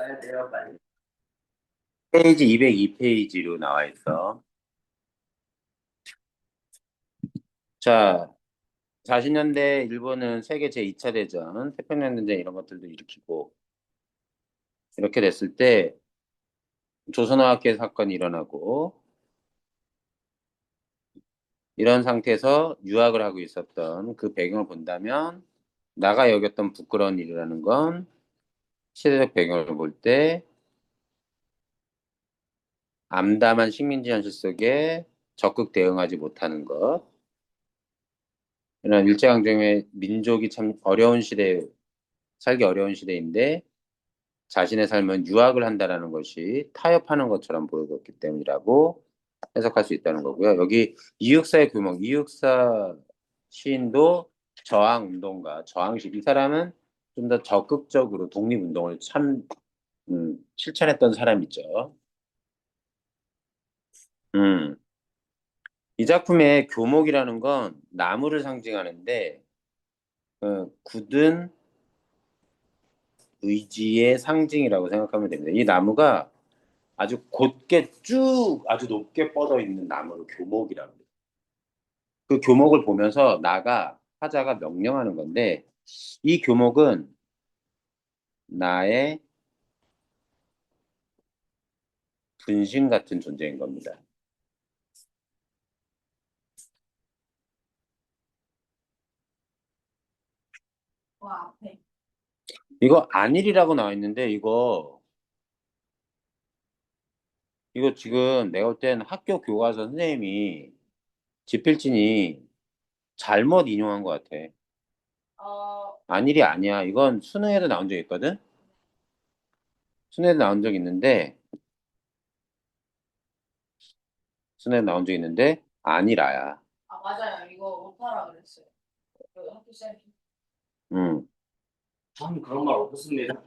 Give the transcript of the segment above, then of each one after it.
써야 돼요, 빨리. 페이지 202페이지로 나와 있어. 자, 40년대 일본은 세계 제2차 대전, 태평양 전쟁 이런 것들도 일으키고, 이렇게 됐을 때 조선어학계 사건이 일어나고, 이런 상태에서 유학을 하고 있었던 그 배경을 본다면, 나가 여겼던 부끄러운 일이라는 건 시대적 배경을 볼 때, 암담한 식민지 현실 속에 적극 대응하지 못하는 것, 이런 일제강점기의 민족이 참 어려운 시대에, 살기 어려운 시대인데, 자신의 삶은 유학을 한다라는 것이 타협하는 것처럼 보여졌기 때문이라고 해석할 수 있다는 거고요. 여기 이육사의 규모, 이육사 시인도 저항운동가, 저항식. 이 사람은 좀 더 적극적으로 독립운동을 실천했던 사람이죠. 음. 이 작품의 교목이라는 건 나무를 상징하는데, 굳은 의지의 상징이라고 생각하면 됩니다. 이 나무가 아주 곧게 쭉 아주 높게 뻗어 있는 나무를 교목이라고 해요. 그 교목을 보면서 나가 화자가 명령하는 건데 이 교목은 나의 분신 같은 존재인 겁니다. 와, 앞에. 이거 안일이라고 나와 있는데 이거 지금 내가 볼 땐 학교 교과서 선생님이 지필진이 잘못 인용한 것 같아. 어, 안일이 아니야. 이건 수능에도 나온 적 있거든. 수능에도 나온 적 있는데 수능에 나온 적 있는데 아니라야. 아, 맞아요. 이거 오타라 그랬어요. 그 학교 쌤이. 음. 저는 그런 말 없었습니다.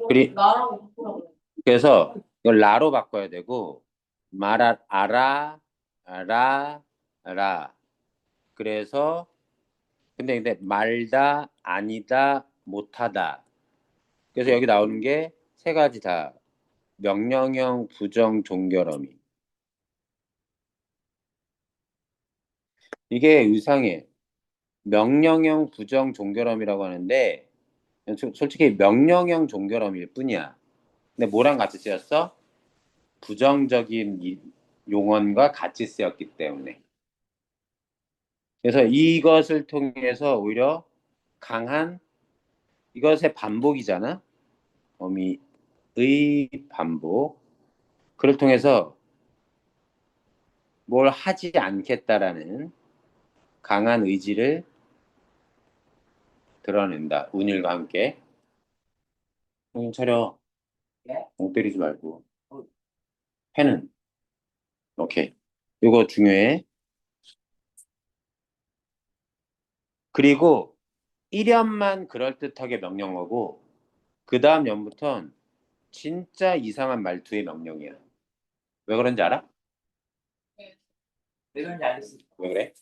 그리 나라고 바꾸라 그래. 그래서 이걸 라로 바꿔야 되고 라. 그래서 근데 말다, 아니다, 못하다. 그래서 여기 나오는 게 세 가지 다 명령형 부정 종결어미. 이게 이상해. 명령형 부정 종결어미라고 하는데 솔직히 명령형 종결어미일 뿐이야. 근데 뭐랑 같이 쓰였어? 부정적인 용언과 같이 쓰였기 때문에. 그래서 이것을 통해서 오히려 강한 이것의 반복이잖아. 어미의 반복. 그를 통해서 뭘 하지 않겠다라는 강한 의지를 드러낸다. 운율과 함께. 정신 차려. 예? 멍 때리지 말고. 펜은. 오케이. 이거 중요해. 그리고 1연만 그럴듯하게 명령어고 그 다음 연부턴 진짜 이상한 말투의 명령이야. 왜 그런지 알아? 네. 왜 그런지 알겠습니다. 왜 그래?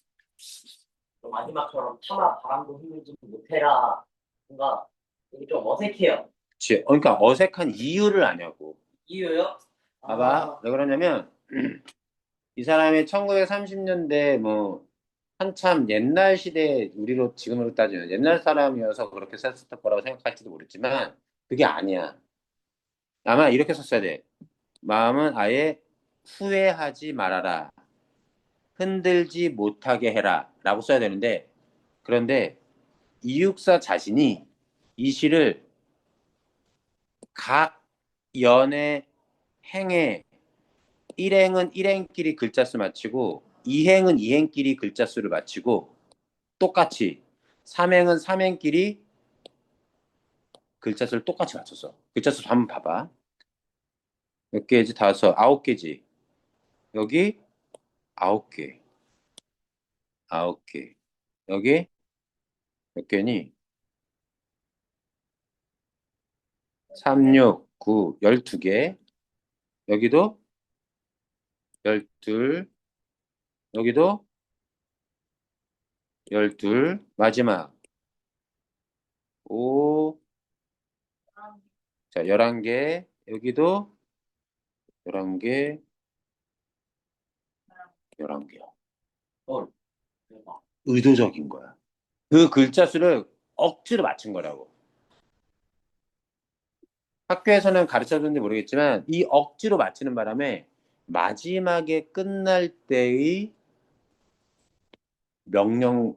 또 마지막처럼 참아 바람도 힘들지 못해라. 뭔가 이게 좀 어색해요. 그러니까 어색한 이유를 아냐고. 이유요? 봐봐. 왜 그러냐면 이 사람이 1930년대 뭐 한참 옛날 시대 우리로 지금으로 따지면 옛날 사람이어서 그렇게 썼을 거라고 생각할지도 모르지만 그게 아니야. 아마 이렇게 썼어야 돼. 마음은 아예 후회하지 말아라. 흔들지 못하게 해라. 라고 써야 되는데 그런데 이육사 자신이 이 시를 각 연의 행에 일행은 일행끼리 글자 수 맞추고 이행은 이행끼리 글자 수를 맞추고 똑같이 삼행은 삼행끼리 글자 수를 똑같이 맞췄어. 글자 수 한번 봐봐. 몇 개지? 다섯, 아홉 개지. 여기 아홉 개, 아홉 개. 여기 몇 개니? 3, 6, 9, 12개. 여기도 12, 여기도 12, 마지막 5, 자, 11개. 여기도 11개, 11개야. 헐, 대박. 의도적인 거야. 그 글자 수를 억지로 맞춘 거라고. 학교에서는 가르쳐 줬는지 모르겠지만 이 억지로 맞추는 바람에 마지막에 끝날 때의 명령의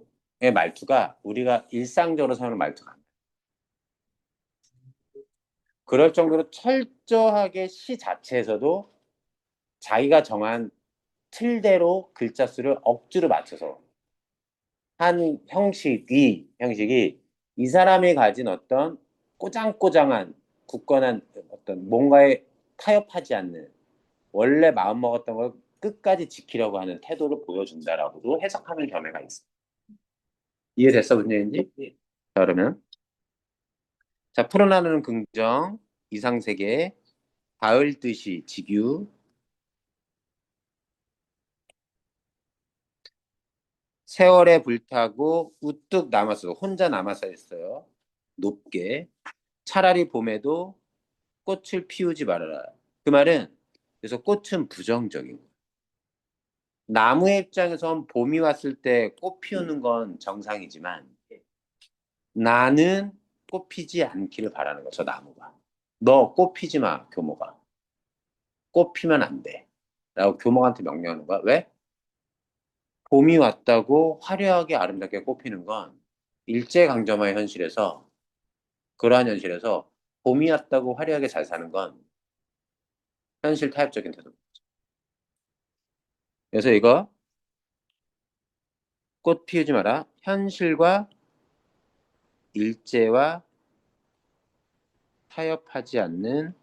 말투가 우리가 일상적으로 사용하는 말투가 아니야. 그럴 정도로 철저하게 시 자체에서도 자기가 정한 틀대로 글자 수를 억지로 맞춰서 한 형식이 이 사람이 가진 어떤 꼬장꼬장한 굳건한 어떤 뭔가에 타협하지 않는 원래 마음먹었던 걸 끝까지 지키려고 하는 태도를 보여준다라고도 해석하는 견해가 있어. 이해됐어, 무슨 얘기인지? 네. 자, 그러면 자, 풀어나누는 긍정, 이상세계, 가을 뜻이 직유, 세월에 불타고 우뚝 남았어. 혼자 남아서 했어요. 높게. 차라리 봄에도 꽃을 피우지 말아라. 그 말은 그래서 꽃은 부정적인 거야. 나무의 입장에선 봄이 왔을 때 꽃 피우는 건 정상이지만 나는 꽃 피지 않기를 바라는 거야, 저 나무가. 너 꽃 피지 마, 교모가. 꽃 피면 안 돼. 라고 교모한테 명령하는 거야. 왜? 봄이 왔다고 화려하게 아름답게 꽃 피는 건 일제강점화의 현실에서 그러한 현실에서 봄이 왔다고 화려하게 잘 사는 건 현실 타협적인 태도. 그래서 이거 꽃 피우지 마라. 현실과 일제와 타협하지 않는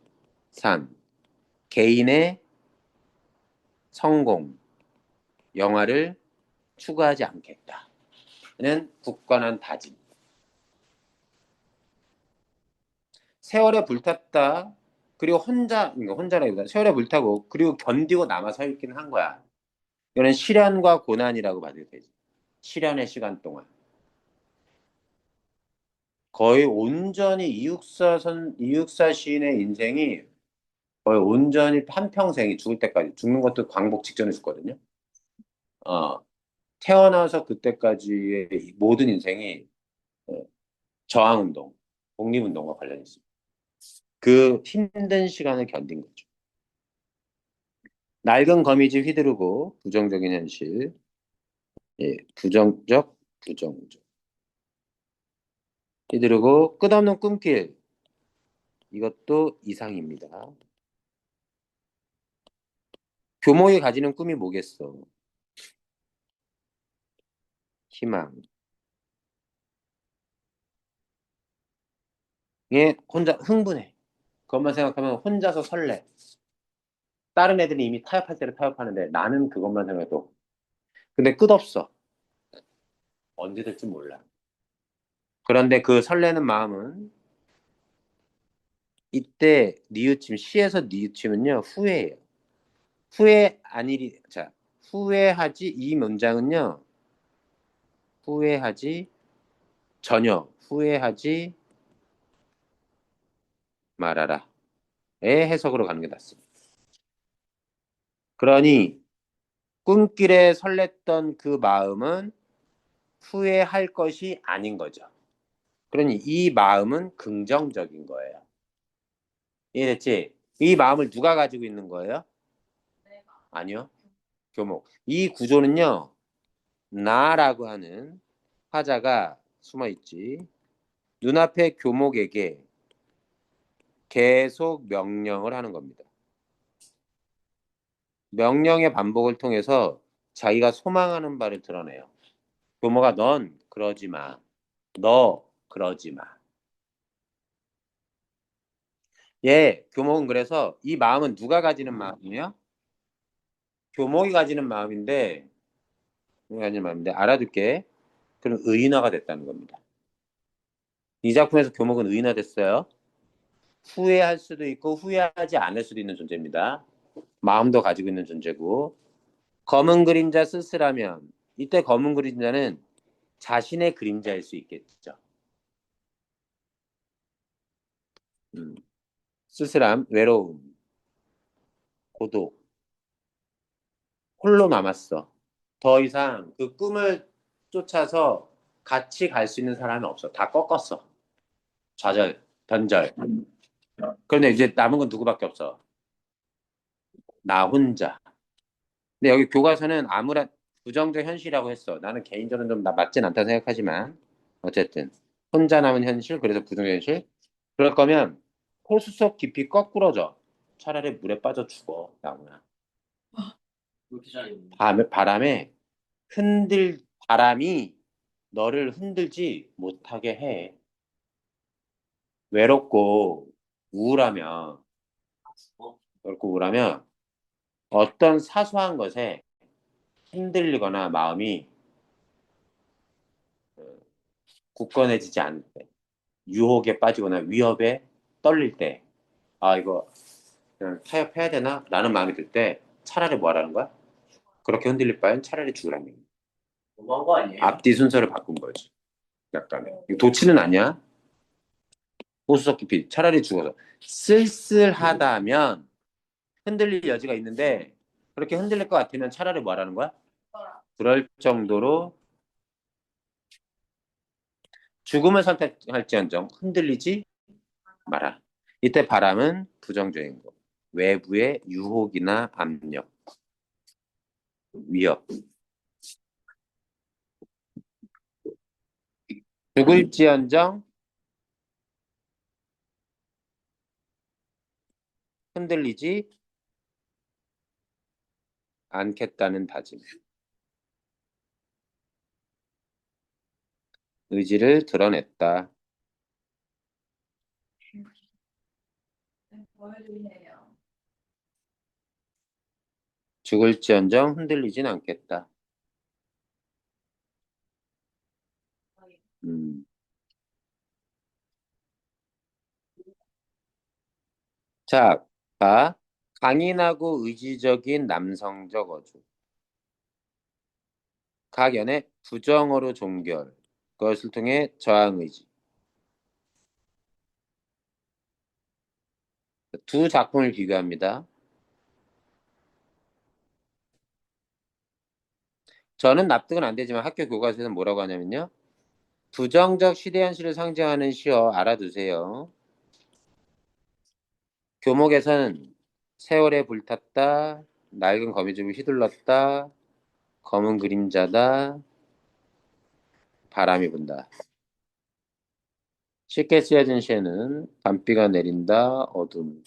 삶. 개인의 성공, 영화를 추구하지 않겠다는 굳건한 다짐. 세월에 불탔다. 그리고 혼자라기보다 세월에 불타고 그리고 견디고 남아 서 있기는 한 거야. 이거는 시련과 고난이라고 봐도 되지. 시련의 시간 동안. 거의 온전히 이육사 시인의 인생이 거의 온전히 한평생이 죽을 때까지, 죽는 것도 광복 직전에 죽거든요. 어, 태어나서 그때까지의 모든 인생이 어, 저항운동, 독립운동과 관련이 있습니다. 그 힘든 시간을 견딘 거죠. 낡은 거미줄 휘두르고 부정적인 현실, 예, 부정적 휘두르고 끝없는 꿈길, 이것도 이상입니다. 교목이 가지는 꿈이 뭐겠어? 희망. 얘 혼자 흥분해. 그것만 생각하면 혼자서 설레. 다른 애들이 이미 타협할 때를 타협하는데 나는 그것만 생각해도. 근데 끝없어. 언제 될지 몰라. 그런데 그 설레는 마음은 이때 니우침, 시에서 니우침은요, 후회예요. 자, 후회하지, 이 문장은요, 후회하지, 전혀, 후회하지 말아라. 의 해석으로 가는 게 낫습니다. 그러니, 꿈길에 설렜던 그 마음은 후회할 것이 아닌 거죠. 그러니 이 마음은 긍정적인 거예요. 이해됐지? 이 마음을 누가 가지고 있는 거예요? 아니요. 교목. 이 구조는요, 나라고 하는 화자가 숨어 있지. 눈앞의 교목에게 계속 명령을 하는 겁니다. 명령의 반복을 통해서 자기가 소망하는 바를 드러내요. 교목아, 넌 그러지 마. 너 그러지 마. 예, 교목은 그래서 이 마음은 누가 가지는 마음이에요? 교목이 가지는 마음인데, 알아둘게. 그럼 의인화가 됐다는 겁니다. 이 작품에서 교목은 의인화됐어요. 후회할 수도 있고 후회하지 않을 수도 있는 존재입니다. 마음도 가지고 있는 존재고. 검은 그림자 쓸쓸하면 이때 검은 그림자는 자신의 그림자일 수 있겠죠. 음. 쓸쓸함, 외로움, 고독, 홀로 남았어. 더 이상 그 꿈을 쫓아서 같이 갈 수 있는 사람이 없어. 다 꺾었어. 좌절, 단절. 그런데 이제 남은 건 누구밖에 없어. 나 혼자. 근데 여기 교과서는 아무런 부정적 현실이라고 했어. 나는 개인적으로 좀 맞진 않다 생각하지만 어쨌든 혼자 남은 현실, 그래서 부정적 현실. 그럴 거면 호수 속 깊이 거꾸러져. 차라리 물에 빠져 죽어, 나무야. 왜 이렇게 잘했니? 바람에 바람이 너를 흔들지 못하게 해. 외롭고 우울하면, 어? 외롭고 우울하면 어떤 사소한 것에 흔들리거나 마음이 굳건해지지 않을 때, 유혹에 빠지거나 위협에 떨릴 때, 아, 이거 그냥 타협해야 되나? 라는 마음이 들 때 차라리 뭐 하라는 거야? 그렇게 흔들릴 바엔 차라리 죽으라는 얘기야. 너무한 거 아니에요? 앞뒤 순서를 바꾼 거지. 약간의. 이거 도치는 아니야. 호수석 깊이. 차라리 죽어서. 쓸쓸하다면 흔들릴 여지가 있는데 그렇게 흔들릴 것 같으면 차라리 뭐 하라는 거야? 그럴 정도로 죽음을 선택할지언정 흔들리지 마라. 이때 바람은 부정적인 거. 외부의 유혹이나 압력, 위협. 죽을지언정 흔들리지 않겠다는 다짐. 의지를 드러냈다. 보여주세요. 죽을지언정 흔들리진 않겠다. 음. 자, 봐. 강인하고 의지적인 남성적 어조. 각연의 부정어로 종결. 그것을 통해 저항 의지. 두 작품을 비교합니다. 저는 납득은 안 되지만 학교 교과서에는 뭐라고 하냐면요. 부정적 시대 현실을 상징하는 시어 알아두세요. 교목에서는 세월에 불탔다, 낡은 거미줄을 휘둘렀다, 검은 그림자다, 바람이 분다. 쉽게 쓰여진 시에는 밤비가 내린다, 어둠.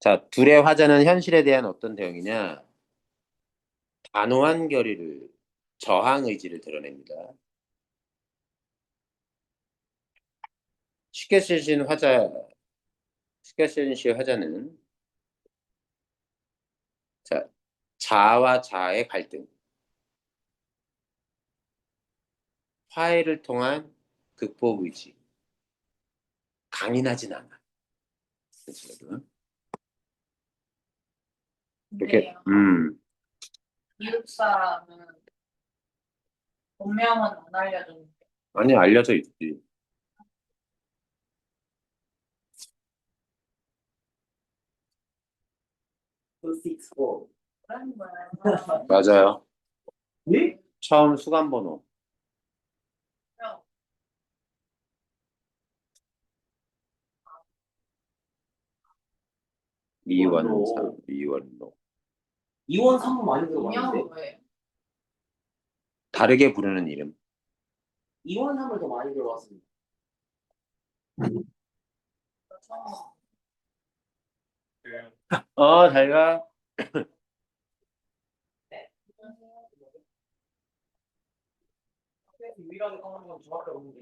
자, 둘의 화자는 현실에 대한 어떤 대응이냐? 단호한 결의를, 저항 의지를 드러냅니다. 쉽게 쓰여진 화자, 쉽게 쓰여진 시의 화자는 자, 자와 자의 갈등, 화해를 통한 극복 의지, 강인하진 않아. 그렇죠? 이렇게, 근데요. 미국 사람은 본명은 안 알려줬는데 아니, 알려져 있지. 풀식스고. 그런 거야. 맞아요. 예? 처음 수감 번호. 이원삼, 이원로. 이원 삼은 많이 인형은 들어봤는데 뭐예요? 다르게 부르는 이름. 이원 삼을 더 많이 들어봤습니다. 잘 가. 유일하게 까먹은 건 저밖에 없는데.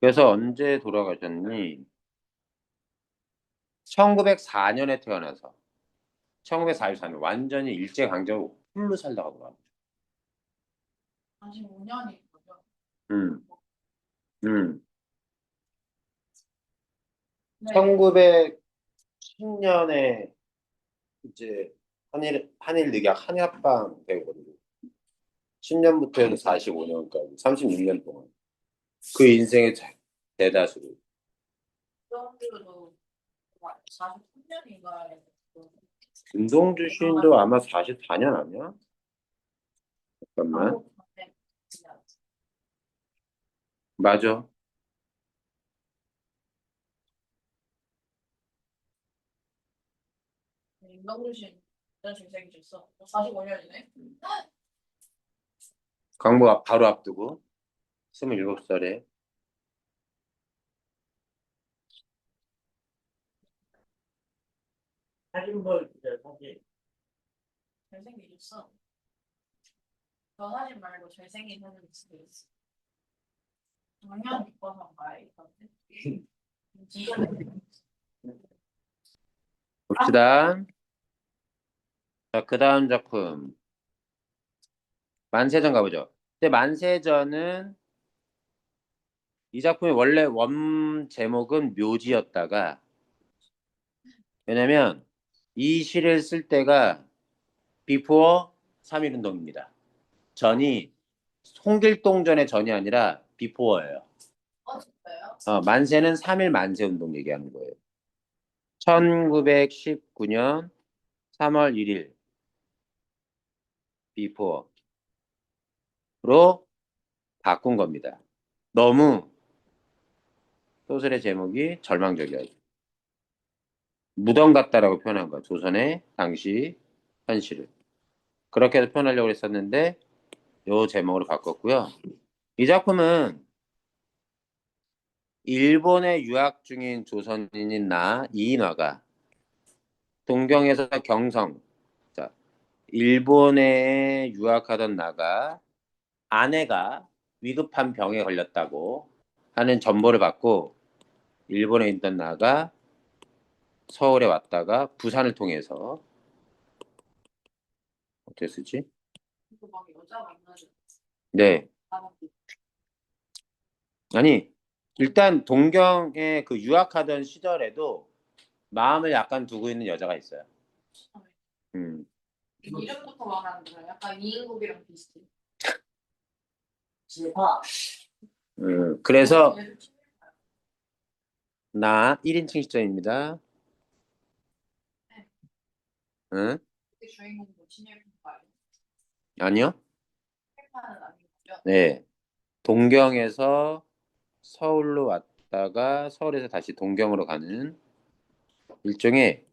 그래서 언제 돌아가셨니? 1904년에 태어나서 1944년 완전히 일제강점기 풀로 살다가 돌아가. 45년이 거죠. 음, 음. 네. 1910년에 이제 한일 늑약 한일합방 되거든요. 10년부터 해서 45년까지 36년 동안 그 인생의 대다수를. 수험료도 43년인가 김동주 시인도 아마 44년 아니야? 잠깐만. 맞아. 임동준 씨 이런 중생이셨어. 45년이네. 광고 바로 앞두고 27살에 사진 보여주세요, 사진. 잘생기셨어. 저 사진 말고 잘생긴 사진 있을 때 있어. 작년 이뻐서 봐야 있던데. 봅시다. 자, 그 다음 작품 만세전 가보죠. 근데 만세전은 이 작품의 원래 원 제목은 묘지였다가 왜냐면 이 시를 쓸 때가 비포 3.1운동입니다. 전이 홍길동전의 전이 아니라 비포어예요. 진짜요? 만세는 3.1 만세운동 얘기하는 거예요. 1919년 3월 1일 비포어로 바꾼 겁니다. 너무 소설의 제목이 절망적이어요. 무덤 같다라고 표현한 거야. 조선의 당시 현실을. 그렇게 해서 표현하려고 했었는데 요 제목으로 바꿨고요. 이 작품은 일본에 유학 중인 조선인인 이인화가 동경에서 경성, 자, 일본에 유학하던 나가 아내가 위급한 병에 걸렸다고 하는 정보를 받고 일본에 있던 나가 서울에 왔다가 부산을 통해서 어떻게 쓰지? 이거 막 여자 만나죠. 네. 아니, 일단 동경에 그 유학하던 시절에도 마음을 약간 두고 있는 여자가 있어요. 음. 이름부터 말하는 거야. 약간 이인국이랑 비슷해. 지파. 그래서 나 1인칭 시점입니다. 응? 그때 주인공도 친일파예요. 아니요? 친일파는 아니고요. 네. 동경에서 서울로 왔다가 서울에서 다시 동경으로 가는 일종의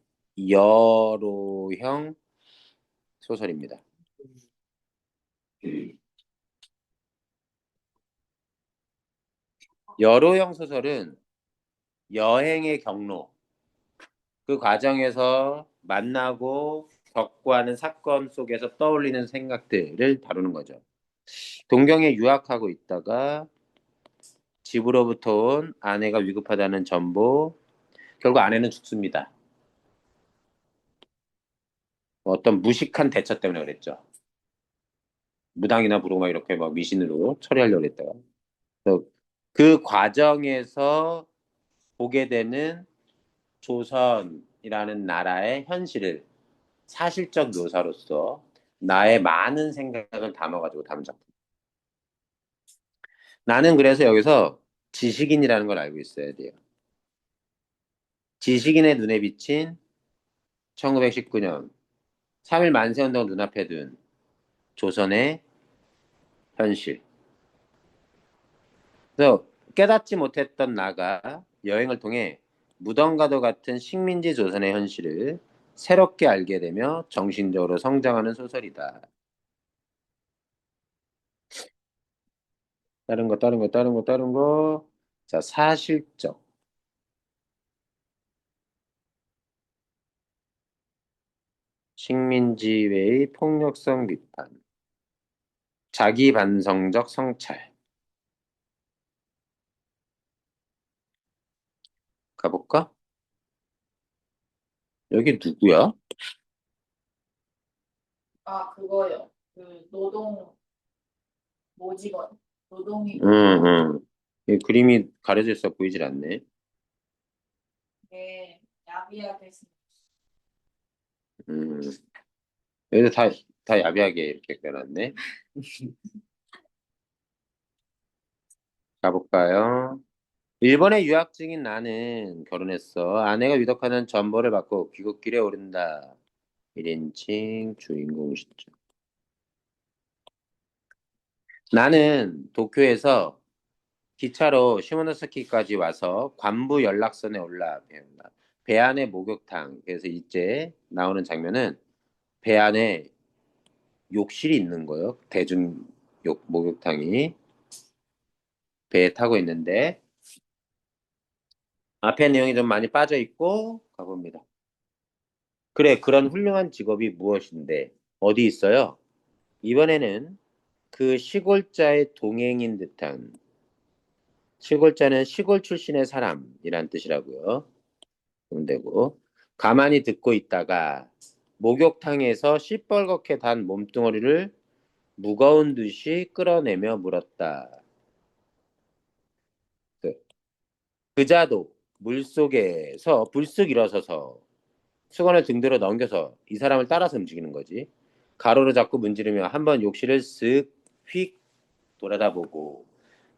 여로형 소설입니다. 여로형 소설은 여행의 경로, 그 과정에서 만나고 겪고 하는 사건 속에서 떠올리는 생각들을 다루는 거죠. 동경에 유학하고 있다가 집으로부터 온 아내가 위급하다는 정보, 결국 아내는 죽습니다. 어떤 무식한 대처 때문에 그랬죠. 무당이나 부르고 막 이렇게 막 미신으로 처리하려고 했다가. 그래서 그 과정에서 보게 되는 조선이라는 나라의 현실을 사실적 묘사로서 나의 많은 생각을 담아가지고 담은 작품. 나는 그래서 여기서 지식인이라는 걸 알고 있어야 돼요. 지식인의 눈에 비친 1919년 3.1 만세운동을 눈앞에 둔 조선의 현실. 그래서 깨닫지 못했던 나가 여행을 통해 무덤과도 같은 식민지 조선의 현실을 새롭게 알게 되며 정신적으로 성장하는 소설이다. 다른 거. 자, 사실적. 식민지 외의 폭력성 비판. 자기 반성적 성찰. 가볼까? 여기 누구야? 아, 그거요. 그 노동 모직원. 노동이 응, 응. 이 그림이 가려져 있어 보이질 않네. 게 야비하게 음. 여기서 다 야비하게 이렇게 그려놨네. 가볼까요? 일본에 유학 중인 나는 결혼했어. 아내가 위독하는 전보를 받고 귀국길에 오른다. 1인칭 주인공 시점. 나는 도쿄에서 기차로 시모노스키까지 와서 관부 연락선에 올라 배운다. 배 안에 목욕탕. 그래서 이제 나오는 장면은 배 안에 욕실이 있는 거예요. 대중 목욕탕이 배에 타고 있는데 앞에 내용이 좀 많이 빠져 있고 가봅니다. 그래, 그런 훌륭한 직업이 무엇인데 어디 있어요? 이번에는 그 시골자의 동행인 듯한 시골자는 시골 출신의 사람이란 뜻이라고요. 그럼 되고 가만히 듣고 있다가 목욕탕에서 시뻘겋게 단 몸뚱어리를 무거운 듯이 끌어내며 물었다. 그, 그자도 물속에서 불쑥 일어서서 수건을 등대로 넘겨서 이 사람을 따라서 움직이는 거지. 가로를 잡고 문지르며 한번 욕실을 쓱 휙 돌아다보고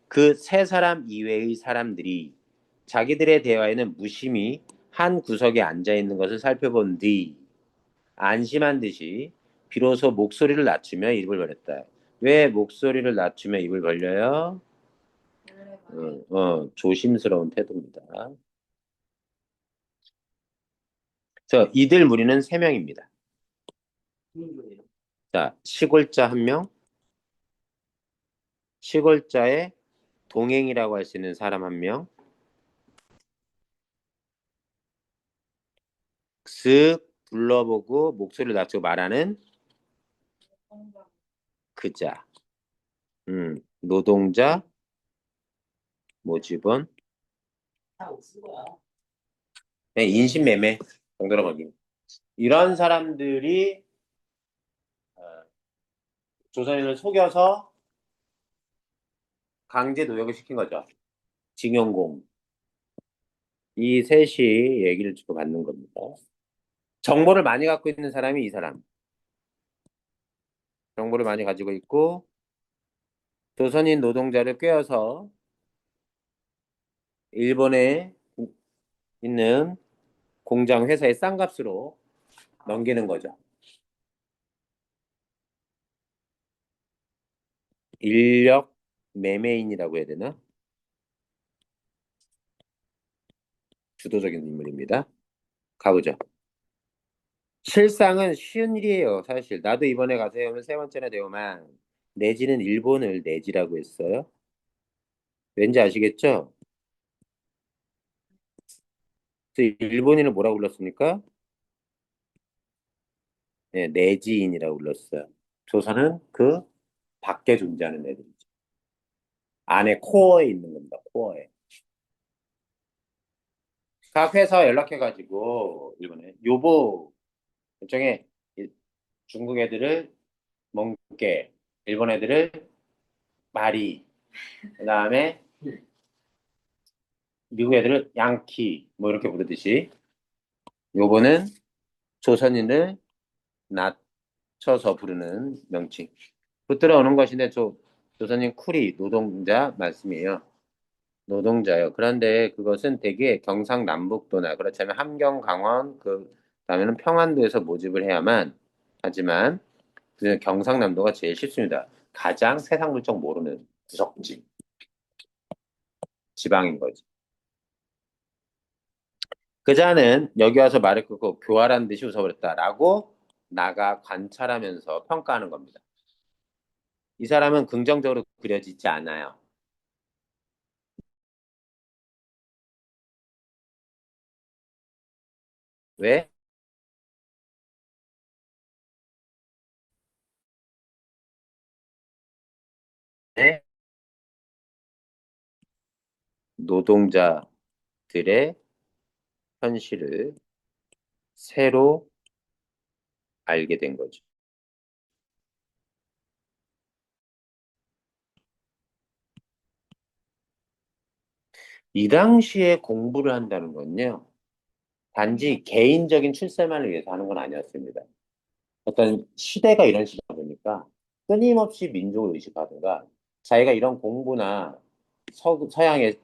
그 세 사람 이외의 사람들이 자기들의 대화에는 무심히 한 구석에 앉아 있는 것을 살펴본 뒤 안심한 듯이 비로소 목소리를 낮추며 입을 벌렸다. 왜 목소리를 낮추며 입을 벌려요? 원래 말이 조심스러운 태도입니다. 저 이들 무리는 세 명입니다. 국민분이요. 자, 시골자 한 명, 시골자의 동행이라고 할 수 있는 사람 한 명, 슥 불러보고 목소리를 낮추고 말하는 공감 그자. 노동자, 모집원, 다쓴 거야. 그냥 인신매매 정도로 보기. 이런 사람들이 어, 조선인을 속여서 강제 노역을 시킨 거죠. 징용공. 이 셋이 얘기를 주고받는 겁니다. 정보를 많이 갖고 있는 사람이 이 사람. 정보를 많이 가지고 있고 조선인 노동자를 꿰어서 일본에 있는 공장 회사에 싼 값으로 넘기는 거죠. 인력 매매인이라고 해야 되나? 주도적인 인물입니다. 가보죠. 실상은 쉬운 일이에요, 사실. 나도 이번에 가서 해오면 세 번째나 되오만 내지는 일본을 내지라고 했어요. 왠지 아시겠죠? 그래서 일본인을 뭐라고 불렀습니까? 네, 내지인이라고 불렀어요. 조선은 그 밖에 존재하는 애들이죠. 안에 코어에 있는 겁니다. 코어에. 각 회사 연락해가지고 일본에 요보 일종의 중국 애들을 멍게, 일본 애들을 마리, 그다음에 미국 애들을 양키 뭐 이렇게 부르듯이 요거는 조선인을 낮춰서 부르는 명칭. 붙들어 오는 것인데 조선인 쿨이 노동자 말씀이에요. 노동자요. 그런데 그것은 대개 경상남북도나 그렇다면 함경, 강원 그다음에는 평안도에서 모집을 해야만 하지만 그 경상남도가 제일 쉽습니다. 가장 세상 물정 모르는 구석지 지방인 거지. 그자는 여기 와서 말을 끊고 교활한 듯이 웃어버렸다라고 나가 관찰하면서 평가하는 겁니다. 이 사람은 긍정적으로 그려지지 않아요. 왜? 네? 노동자들의 현실을 새로 알게 된 거죠. 이 당시에 공부를 한다는 건요. 단지 개인적인 출세만을 위해서 하는 건 아니었습니다. 어떤 시대가 이런 시대다 보니까 끊임없이 민족을 의식하든가 자기가 이런 공부나 서양의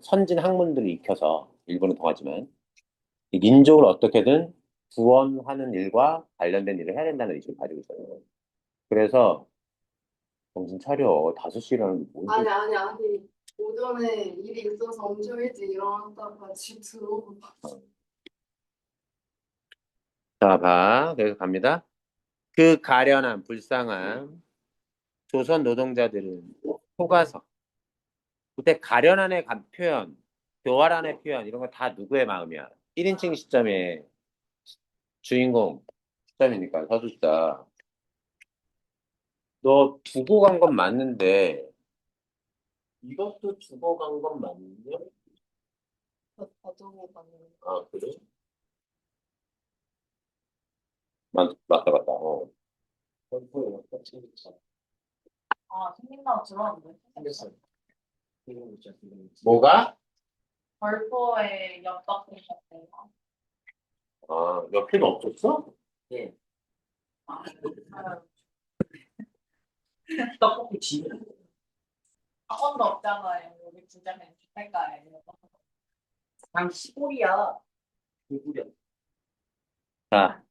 선진 학문들을 익혀서 일본은 통하지만 이 민족을 어떻게든 구원하는 일과 관련된 일을 해야 된다는 의식을 가지고 있어요. 그래서 정신 차려. 5시라는 뭔 아니 소리. 아니 아니 오전에 일이 있어서 엄청 일찍 일어났다가 집 들어오고 자, 봐. 그래서 갑니다. 그 가련한 불쌍한 조선 노동자들은 속아서 그때 가련한의 표현, 교활한의 표현 이런 거 다 누구의 마음이야? 1인칭 시점의 주인공 시점이니까 서술자. 너 두고 간 건 맞는데 이것도 두고 간 건 맞냐? 가지고 가는 아, 그래? 맞다, 맞다. 어. 아, 생긴다고 들었는데. 생겼어. 뭐가? 벌포에 엽떡 드셨대요. 아, 옆에는 없었어? 예. 아, 떡볶이 집에 학원도 없잖아요. 여기 진짜 그냥 주택가예요. 한 시골이야. 개구려. 자,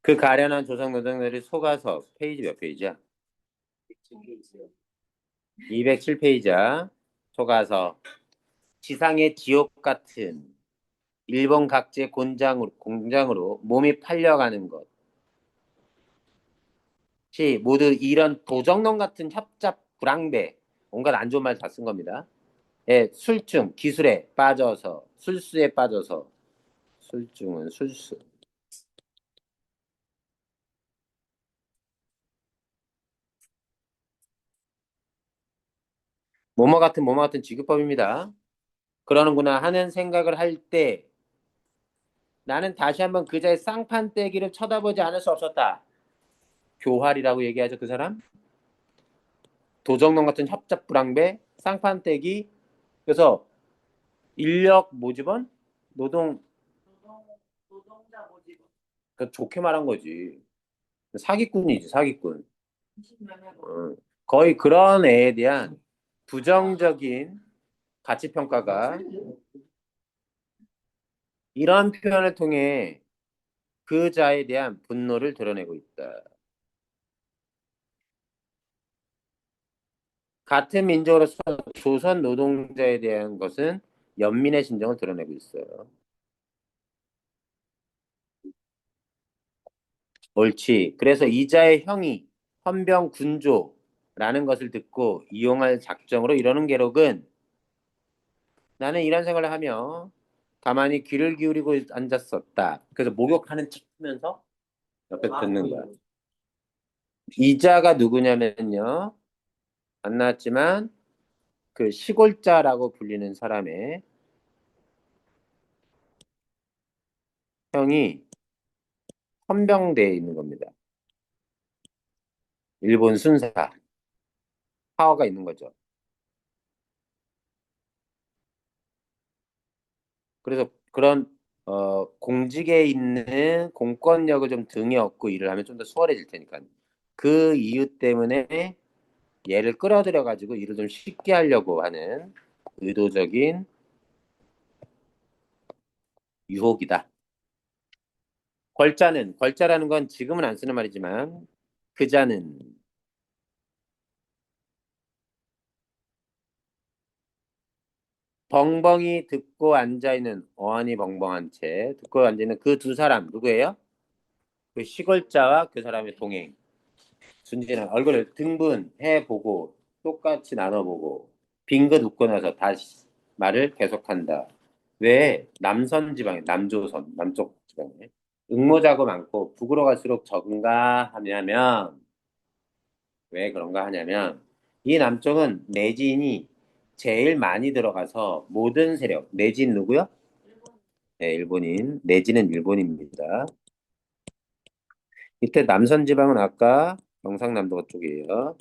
그 가련한 조선 노동자들이 속아서 페이지 몇 페이지야? 207페이지야. 속아서 지상의 지옥 같은 일본 각지의 공장으로 몸이 팔려가는 것이 모두 이런 도적놈 같은 협잡 불황배, 온갖 안 좋은 말 다 쓴 겁니다. 예, 술중, 기술에 빠져서, 술수에 빠져서, 술중은 술수. 뭐뭐 같은 지급법입니다. 그러는구나 하는 생각을 할 때 나는 다시 한번 그자의 쌍판떼기를 쳐다보지 않을 수 없었다. 교활이라고 얘기하죠, 그 사람? 도적놈 같은 협잡불황배, 쌍판떼기. 그래서 인력 모집원, 노동, 노동자 모집 그 좋게 말한 거지. 사기꾼이지, 사기꾼. 20년에 거의 그런 애에 대한 부정적인 가치평가가 이런 표현을 통해 그자에 대한 분노를 드러내고 있다. 같은 민족으로서 조선 노동자에 대한 것은 연민의 심정을 드러내고 있어요. 옳지. 그래서 이자의 형이 헌병 군조라는 것을 듣고 이용할 작정으로 이러는 게록은 나는 이런 생각을 하며 가만히 귀를 기울이고 앉았었다. 그래서 목욕하는 척 하면서 옆에 듣는 거야. 이자가 누구냐면요. 안 나왔지만 그 시골자라고 불리는 사람의 형이 헌병대에 있는 겁니다. 일본 순사 파워가 있는 거죠. 그래서 그런 공직에 있는 공권력을 좀 등에 업고 일을 하면 좀 더 수월해질 테니까 그 이유 때문에 얘를 끌어들여 가지고 일을 좀 쉽게 하려고 하는 의도적인 유혹이다. 걸자라는 건 지금은 안 쓰는 말이지만 그자는 벙벙이 듣고 앉아있는 어안이 벙벙한 채 듣고 앉아있는 그 두 사람 누구예요? 그 시골자와 그 사람의 동행 순진한 얼굴을 등분해보고 똑같이 나눠보고 빙긋 웃고 나서 다시 말을 계속한다. 왜 남선 지방에 남조선 남쪽 지방에 응모자고 많고 북으로 갈수록 적은가 하냐면 왜 그런가 하냐면 이 남쪽은 내진이 제일 많이 들어가서 모든 세력 내진 누구요? 네, 일본인 내진은 일본입니다. 밑에 남선 지방은 아까 경상남도 쪽이에요.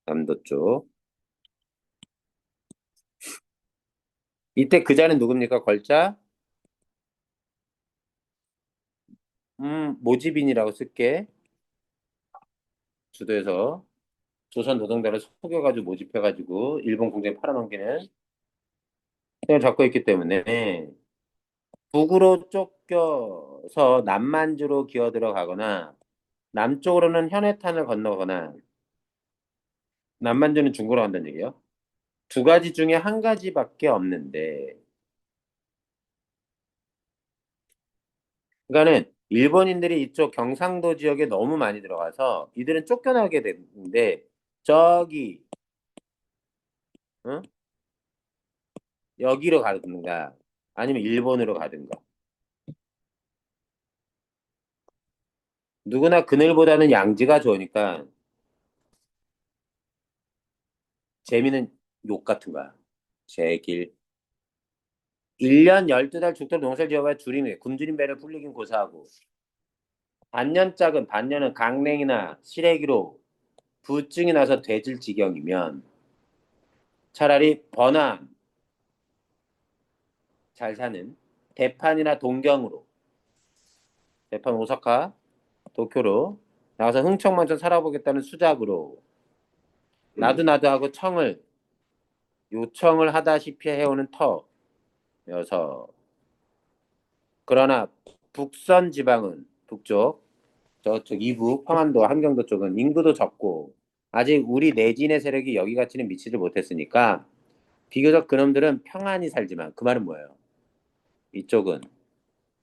남도 쪽. 이때 그자는 누굽니까? 걸자? 모집인이라고 쓸게. 주도에서 조선 노동자를 속여가지고 모집해가지고 일본 공장에 팔아넘기는 생을 잡고 있기 때문에 북으로 쫓겨서 남만주로 기어 들어가거나 남쪽으로는 현해탄을 건너거나 남만주는 중국으로 간다는 얘기예요. 두 가지 중에 한 가지밖에 없는데 그러니까는 일본인들이 이쪽 경상도 지역에 너무 많이 들어가서 이들은 쫓겨나게 되는데 저기 응? 여기로 가든가 아니면 일본으로 가든가 누구나 그늘보다는 양지가 좋으니까 재미는 욕 같은 거야. 제길 1년 12달 죽도록 농사를 지어봐야 줄이네. 굶주린 배를 불리긴 고사하고 반년은 강냉이나 시래기로 부증이 나서 돼질 지경이면 차라리 번화 잘 사는 대판이나 동경으로 대판 오사카 도쿄로 나가서 흥청망청 살아보겠다는 수작으로 나도 하고 청을 요청을 하다시피 해오는 터여서 그러나 북선 지방은 북쪽 저쪽 이북 평안도 함경도 쪽은 인구도 적고 아직 우리 내진의 세력이 여기같이는 미치지 못했으니까 비교적 그놈들은 평안히 살지만 그 말은 뭐예요? 이쪽은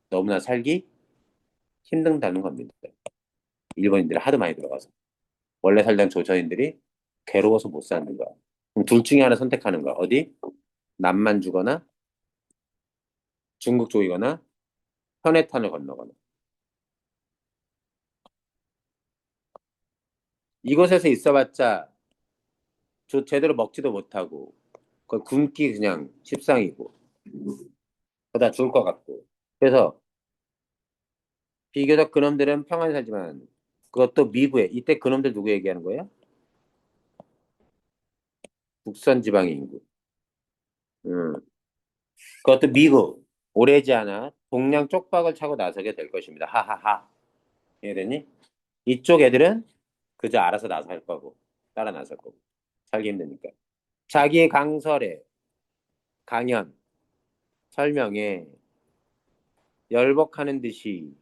너무나 살기 힘든다는 겁니다. 일본인들이 하도 많이 들어가서 원래 살던 조선인들이 괴로워서 못 사는 거야. 그럼 둘 중에 하나 선택하는 거야. 어디? 남만 주거나 중국 쪽이거나 현해탄을 건너거나. 이곳에서 있어봤자 제대로 먹지도 못하고 그 굶기 그냥 십상이고 그러다 죽을 것 같고. 그래서 비교적 그놈들은 평안히 살지만 그것도 미국에 이때 그놈들 누구 얘기하는 거예요? 북선 지방의 인구. 음. 그것도 미국 오래지 않아 동양 쪽박을 차고 나서게 될 것입니다. 하하하. 이해됐니? 이쪽 애들은 그저 알아서 나설 거고 따라 나설 거고 살기 힘드니까. 자기의 강설에 강연 설명에 열복하는 듯이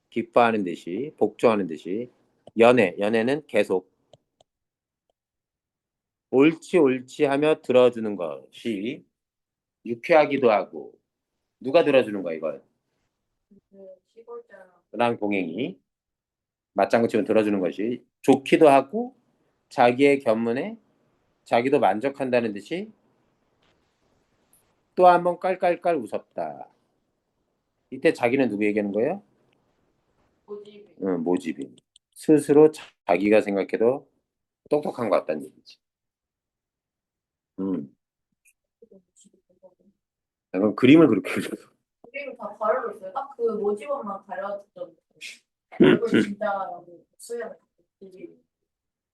기뻐하는 듯이 복종하는 듯이 연애는 계속 옳지 하며 들어주는 것이 유쾌하기도 하고 누가 들어주는 거야 이걸 그 시골자랑 나랑 동행이 맞장구 치면 들어주는 것이 좋기도 하고 자기의 견문에 자기도 만족한다는 듯이 또 한 번 깔깔깔 웃었다. 이때 자기는 누구 얘기하는 거예요? 고집이 응, 모집인. 스스로 자기가 생각해도 똑똑한 것 같다는 얘기지. 음. 약간 그림을 그렇게 그려서. 그림이 다 가려져 있어요. 딱 그 모집원만 가려졌던 얼굴 진짜라고 수염 되게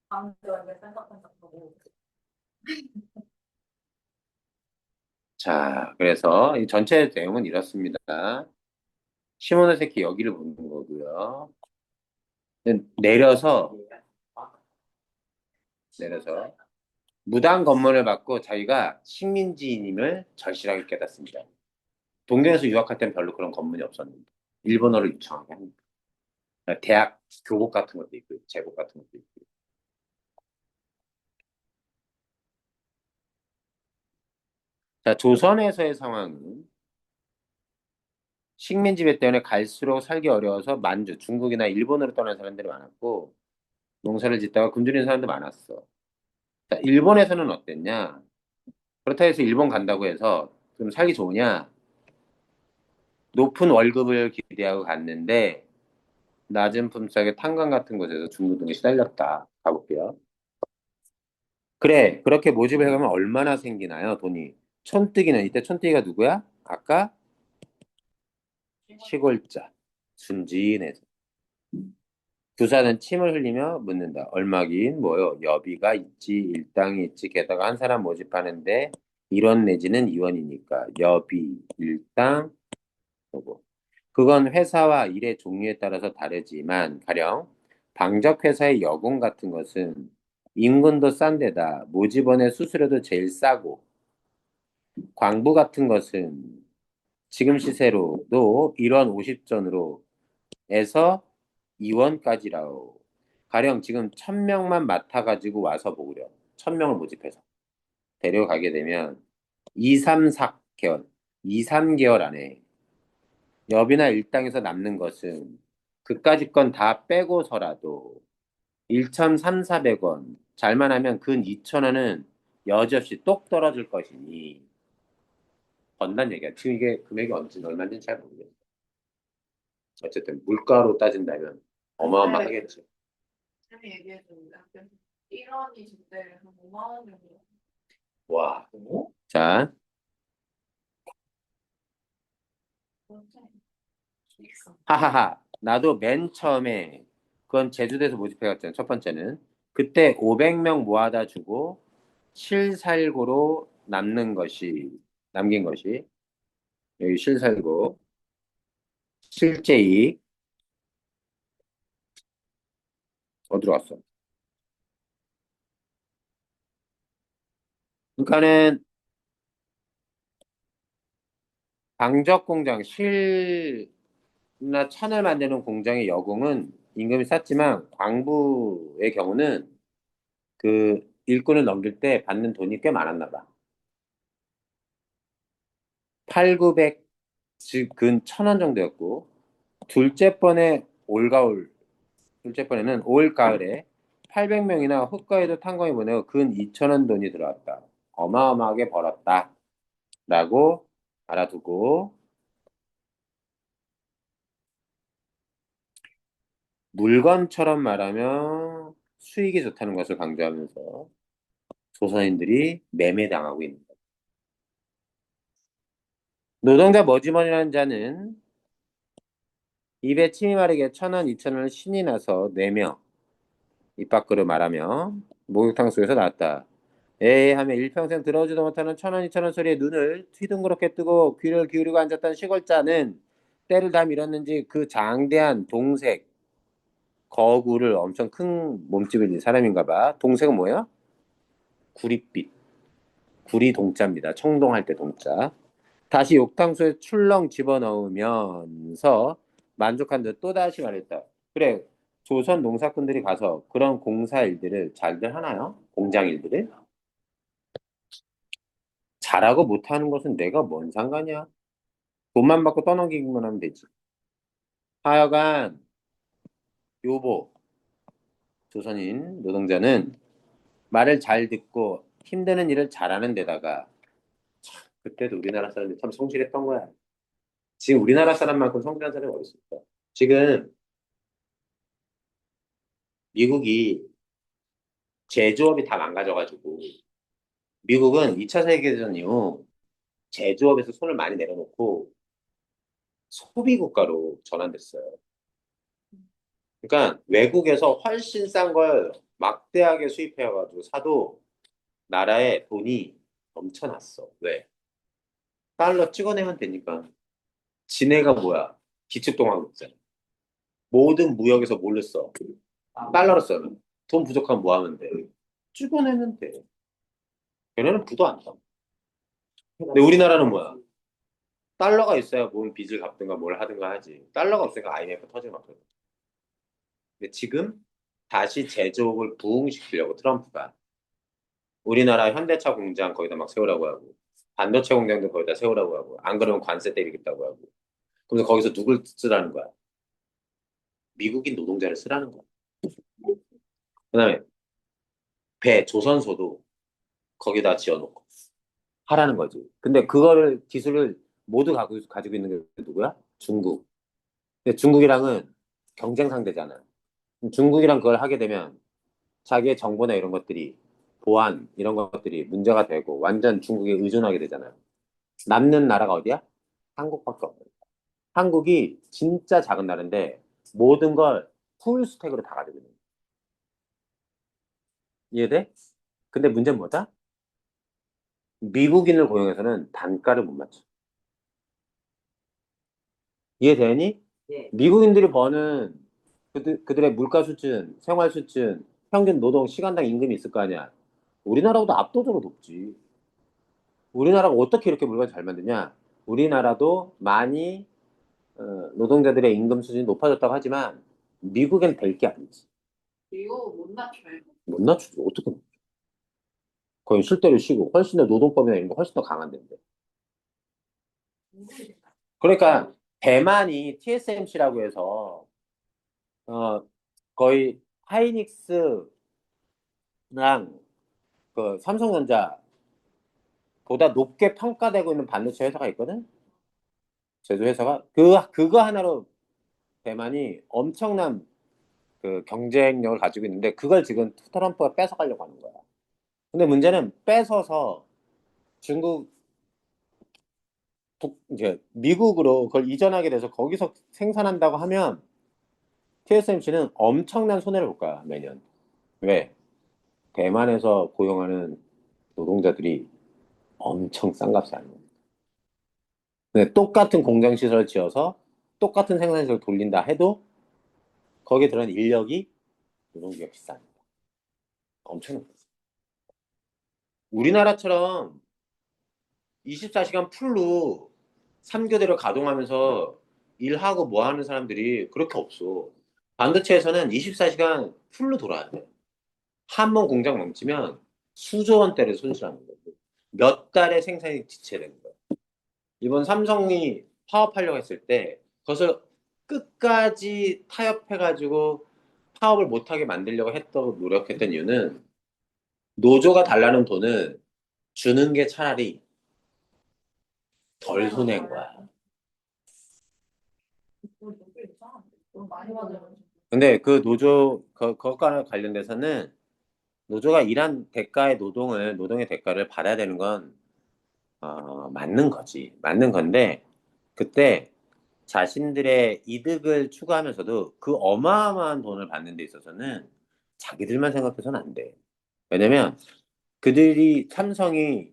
방금 반짝반짝하고 자, 그래서 이 전체 내용은 이렇습니다. 시모노세키 여기를 보는 거고요. 내려서 무당 검문을 받고 자기가 식민지임을 절실하게 깨닫습니다. 동경에서 유학할 때는 별로 그런 검문이 없었는데 일본어를 유창하게 합니다. 대학 교복 같은 것도 있고 제복 같은 것도 있고. 자, 조선에서의 상황은 식민 지배 때문에 갈수록 살기 어려워서 만주, 중국이나 일본으로 떠난 사람들이 많았고 농사를 짓다가 굶주린 사람도 많았어. 자, 일본에서는 어땠냐? 그렇다 해서 일본 간다고 해서 좀 살기 좋으냐? 높은 월급을 기대하고 갔는데 낮은 품삯의 탄광 같은 곳에서 중노동에 시달렸다. 가볼게요. 그래, 그렇게 모집을 해가면 얼마나 생기나요, 돈이? 촌뜨기는 이때 촌뜨기가 누구야? 아까 시골자, 순진해서. 교사는 침을 흘리며 묻는다. 얼마긴 뭐요? 여비가 있지, 일당이 있지. 게다가 한 사람 모집하는데 1원 내지는 2원이니까 여비, 일당, 거고. 그건 회사와 일의 종류에 따라서 다르지만 가령 방적 회사의 여공 같은 것은 임금도 싼 데다 모집원의 수수료도 제일 싸고 광부 같은 것은 지금 시세로도 1원 50전으로 에서 2원까지라오. 가령 지금 1000명만 맡아가지고 와서 보구려. 1000명을 모집해서 데려가게 되면 2, 3, 4개월, 2, 3개월 안에 엽이나 일당에서 남는 것은 그까짓 건 다 빼고서라도 1,300, 400원, 잘만 하면 근 2,000원은 여지없이 똑 떨어질 것이니 번단 얘기야. 지금 이게 금액이 얼마인지는 잘 모르겠어. 어쨌든 물가로 따진다면 어마어마하겠지. 쌤이 얘기해줬는데 학교에서 1원이 그때 한 5만 원 정도. 와. 자, 하하하. 나도 맨 처음에 그건 제주도에서 모집해갔잖아. 첫 번째는. 그때 500명 모아다 주고 7살고로 남긴 것이, 여기 7살고, 실제 이익, 어디로 갔어? 그러니까는 방적 공장, 실이나 천을 만드는 공장의 여공은 임금이 쌌지만 광부의 경우는 그 일꾼을 넘길 때 받는 돈이 꽤 많았나 봐. 8, 900, 즉, 근 1,000원 정도였고, 둘째 번에 올가을, 둘째 번에는 올 가을에 800명이나 흑가에도 탄광이 보내고 근 2,000원 돈이 들어왔다. 어마어마하게 벌었다. 라고 알아두고, 물건처럼 말하면 수익이 좋다는 것을 강조하면서 조선인들이 매매당하고 있는 것. 노동자 머지먼이라는 자는 입에 침이 마르게 1,000원, 2,000원을 신이 나서 내며 입 밖으로 말하며 목욕탕 속에서 나왔다. 에이 하며 일평생 들어오지도 못하는 1,000원, 2,000원 소리에 눈을 휘둥그렇게 뜨고 귀를 기울이고 앉았던 시골자는 때를 다 밀었는지 그 장대한 동색 거구를 엄청 큰 몸집을 진 사람인가 봐. 동색은 뭐야? 구릿빛. 구리 동자입니다. 청동할 때 동자. 다시 욕탕수에 출렁 집어넣으면서 만족한 듯 또다시 말했다. 그래, 조선 농사꾼들이 가서 그런 공사 일들을 잘들 하나요? 공장 일들을? 잘하고 못하는 것은 내가 뭔 상관이야? 돈만 받고 떠넘기기만 하면 되지. 하여간 요보 조선인 노동자는 말을 잘 듣고 힘드는 일을 잘하는 데다가 그때도 우리나라 사람들이 참 성실했던 거야. 지금 우리나라 사람만큼 성실한 사람이 어디 있을까? 지금 미국이 제조업이 다 망가져가지고 미국은 2차 세계대전 이후 제조업에서 손을 많이 내려놓고 소비 국가로 전환됐어요. 그러니까 외국에서 훨씬 싼 걸 막대하게 수입해가지고 사도 나라에 돈이 넘쳐났어. 왜? 달러 찍어내면 되니까. 지네가 뭐야? 기축통화국이잖아. 모든 무역에서 뭘로 써? 달러로 써. 돈 부족하면 뭐 하면 돼? 찍어내면 돼. 걔네는 부도 안 사. 근데 우리나라는 뭐야? 달러가 있어야 뭔 빚을 갚든가 뭘 하든가 하지. 달러가 없으니까 IMF 터지는 거거든. 근데 지금 다시 제조업을 부흥시키려고 트럼프가 우리나라 현대차 공장 거기다 막 세우라고 하고 반도체 공장도 거기다 세우라고 하고 안 그러면 관세 때리겠다고 하고 그래서 거기서 누굴 쓰라는 거야? 미국인 노동자를 쓰라는 거야. 그다음에 배 조선소도 거기다 지어놓고 하라는 거지. 근데 그거를 기술을 모두 가지고 있는 게 누구야? 중국. 근데 중국이랑은 경쟁 상대잖아. 중국이랑 그걸 하게 되면 자기의 정보나 이런 것들이 보안 이런 것들이 문제가 되고 완전 중국에 의존하게 되잖아요. 남는 나라가 어디야? 한국밖에 없어요. 한국이 진짜 작은 나라인데 모든 걸 풀스택으로 다 가지고 있는 거야. 이해돼? 근데 문제는 뭐다? 미국인을 고용해서는 단가를 못 맞춰. 이해되니? 예. 미국인들이 버는 그들의 물가 수준, 생활 수준, 평균 노동 시간당 임금이 있을 거 아니야. 우리나라보다 압도적으로 높지. 우리나라가 어떻게 이렇게 물건 잘 만드냐? 우리나라도 많이 어, 노동자들의 임금 수준이 높아졌다고 하지만 미국엔 될 게 아니지. 이거 못 낮춰요. 못 낮추지. 어떻게 낮춰? 거의 쉴 대로 쉬고 훨씬 더 노동법이나 이런 거 훨씬 더 강한데인데. 그러니까 대만이 TSMC라고 해서 거의 하이닉스랑 그 삼성전자보다 높게 평가되고 있는 반도체 회사가 있거든. 제조 회사가 그거 하나로 대만이 엄청난 그 경쟁력을 가지고 있는데 그걸 지금 트럼프가 뺏어가려고 하는 거야. 근데 문제는 뺏어서 중국 이제 미국으로 그걸 이전하게 돼서 거기서 생산한다고 하면 TSMC는 엄청난 손해를 볼 거야, 매년. 왜? 대만에서 고용하는 노동자들이 엄청 싼 값을 하는 거야. 근데 똑같은 공장 시설을 지어서 똑같은 생산시설을 돌린다 해도 거기에 들어간 인력이 노동비가 비싸니까. 엄청 우리나라처럼 24시간 풀로 3교대로 가동하면서 일하고 뭐 하는 사람들이 그렇게 없어. 반도체에서는 24시간 풀로 돌아야 돼. 한 번 공장 멈추면 수조 원대를 손실하는 거고 몇 달의 생산이 지체되는 거야. 이번 삼성이 파업하려고 했을 때 그것을 끝까지 타협해가지고 파업을 못하게 만들려고 했던 노력했던 이유는 노조가 달라는 돈을 주는 게 차라리 덜 손해인 거야. 너무 많이 받아요. 근데 그 그것과 관련돼서는 노조가 일한 대가의 노동의 대가를 받아야 되는 건, 맞는 거지. 맞는 건데, 그때 자신들의 이득을 추구하면서도 그 어마어마한 돈을 받는 데 있어서는 자기들만 생각해서는 안 돼. 왜냐면 삼성이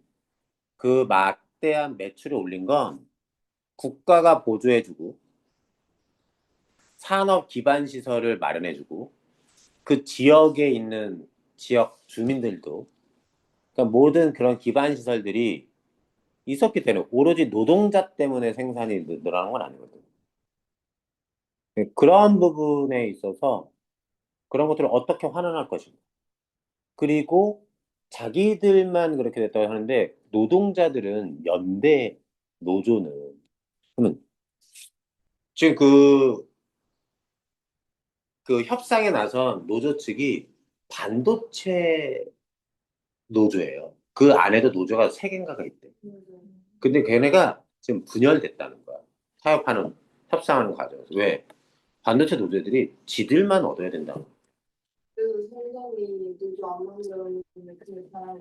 그 막대한 매출을 올린 건 국가가 보조해주고 산업 기반 시설을 마련해주고 그 지역에 있는 지역 주민들도 그러니까 모든 그런 기반 시설들이 있었기 때문에 오로지 노동자 때문에 생산이 늘어나는 건 아니거든. 그런 부분에 있어서 그런 것들을 어떻게 환원할 것인가. 그리고 자기들만 그렇게 됐다고 하는데 노동자들은 노조는 그러면 지금 그 협상에 나선 노조 측이 반도체 노조예요. 그 안에도 노조가 세 개인가가 있대. 근데 걔네가 지금 분열됐다는 거야. 타협하는, 협상하는 과정에서. 왜? 반도체 노조들이 지들만 얻어야 된다고. 그래서 생각이 누구 안 만들었는데 그 사람이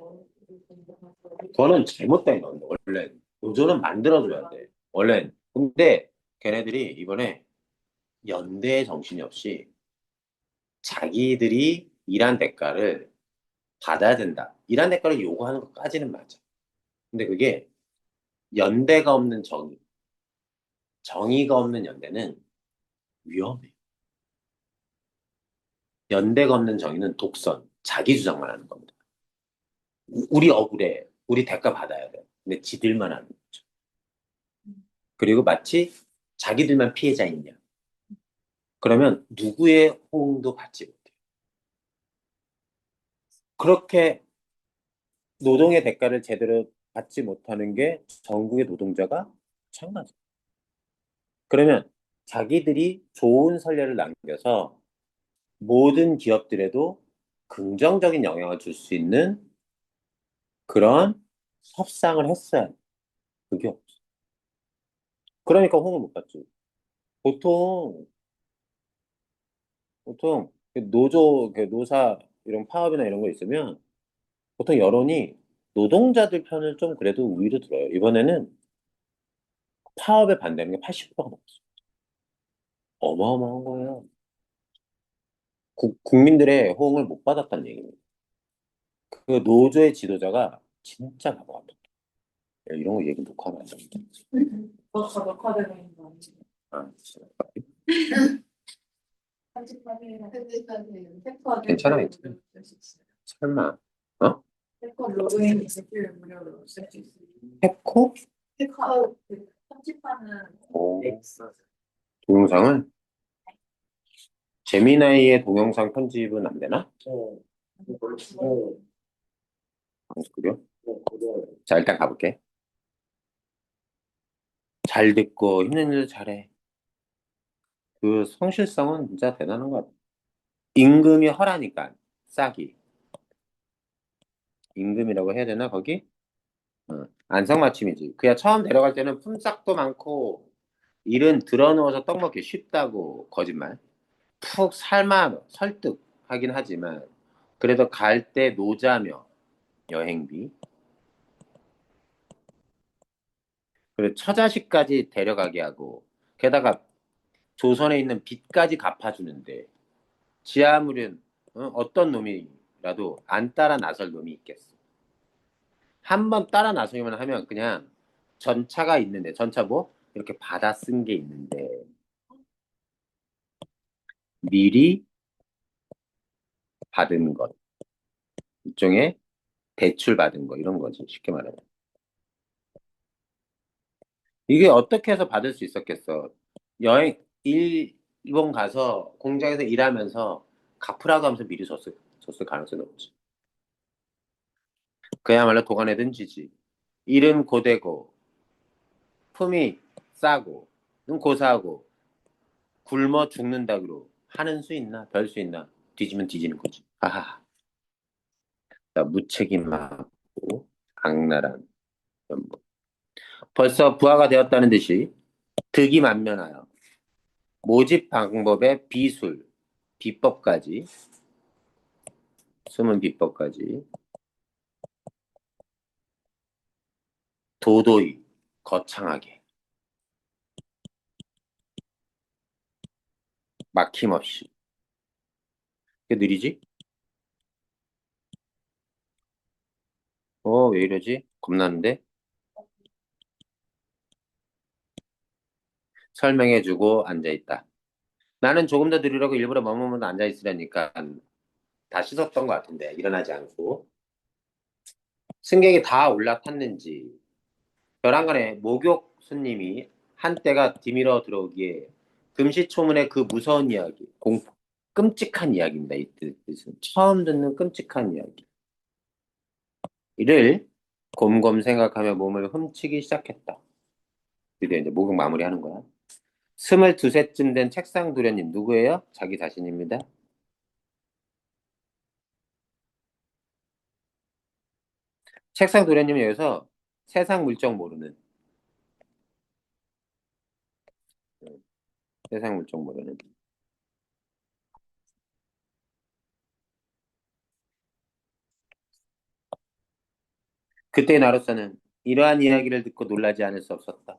그거는 잘못된 건데, 원래. 노조는 만들어줘야 돼. 원래. 근데 걔네들이 이번에 연대의 정신이 없이 자기들이 일한 대가를 받아야 된다. 일한 대가를 요구하는 것까지는 맞아. 근데 그게 연대가 없는 정의가 없는 연대는 위험해. 연대가 없는 정의는 독선, 자기 주장만 하는 겁니다. 우리 억울해. 우리 대가 받아야 돼. 근데 지들만 하는 거죠. 그리고 마치 자기들만 피해자이냐. 그러면 누구의 호응도 받지 못해. 그렇게 노동의 대가를 제대로 받지 못하는 게 전국의 노동자가 마찬가지. 그러면 자기들이 좋은 선례를 남겨서 모든 기업들에도 긍정적인 영향을 줄 수 있는 그런 협상을 했어야 돼. 그게 없어. 그러니까 호응을 못 받지. 보통, 보통, 노사, 이런 파업이나 이런 거 있으면 보통 여론이 노동자들 편을 좀 그래도 우위로 들어요. 이번에는 파업에 반대하는 게 80%가 넘었어. 어마어마한 거예요. 국민들의 호응을 못 받았다는 얘기입니다. 그 노조의 지도자가 진짜 바보 같아. 이런 거 얘기 녹화하면 안 됩니다. 더 녹화되고 있는 거 아니에요? 아, 편집하기는 편집하세요. 괜찮아, 괜찮아. 설마, 어? 캡컷 로그인 일주일 무료로 쓸 수 있어요. 캡코? 캡컷 그 편집하는 오, 네. 동영상을? 제미나이의 동영상 편집은 안 되나? 그걸 주고 아, 그래요? 그거 자, 일단 가볼게. 잘 듣고 힘든 일도 잘해. 그 성실성은 진짜 대단한 것 같아. 임금이 허라니까 싸기. 임금이라고 해야 되나 거기? 안성맞춤이지. 그야 처음 데려갈 때는 품삯도 많고 일은 들어누워서 떡 먹기 쉽다고 거짓말. 푹 삶아 설득하긴 하지만 그래도 갈 때 노자며 여행비. 그리고 처자식까지 데려가게 하고 게다가 조선에 있는 빚까지 갚아주는데 지하물은 어떤 놈이라도 안 따라 나설 놈이 있겠어. 한 번 따라 나서기만 하면 그냥 전차가 있는데 전차 뭐 이렇게 받아 쓴 게 있는데 미리 받은 것 일종의 대출 받은 거 이런 거지 쉽게 말하면 이게 어떻게 해서 받을 수 있었겠어. 일본 가서 공장에서 일하면서 갚으라고 하면서 미리 줬을 가능성이 높지. 그야말로 도가내 든지지. 일은 고되고 품이 싸고 눈 고사하고 굶어 죽는다고 하는 수 있나 별 수 있나 뒤지면 뒤지는 거지. 하하. 자, 무책임하고 악랄한 연봉. 벌써 부하가 되었다는 듯이 득이 만면하여 모집 방법의 비술, 비법까지 숨은 비법까지 도도히 거창하게 막힘없이 왜 느리지? 왜 이러지? 겁나는데? 설명해주고 앉아있다. 나는 조금 더 느리라고 일부러 머무르면서 앉아있으려니까 다 씻었던 것 같은데 일어나지 않고 승객이 다 올라탔는지 벼랑간에 목욕 손님이 한때가 디밀어 들어오기에 금시초문의 그 무서운 이야기, 끔찍한 이야기입니다. 이 뜻은 처음 듣는 끔찍한 이야기. 이를 곰곰 생각하며 몸을 훔치기 시작했다. 드디어 이제 목욕 마무리하는 거야. 22세쯤 된 책상 도련님 누구예요? 자기 자신입니다. 책상 도련님은 여기서 세상 물정 모르는 세상 물정 모르는 그때 나로서는 이러한 이야기를 듣고 놀라지 않을 수 없었다.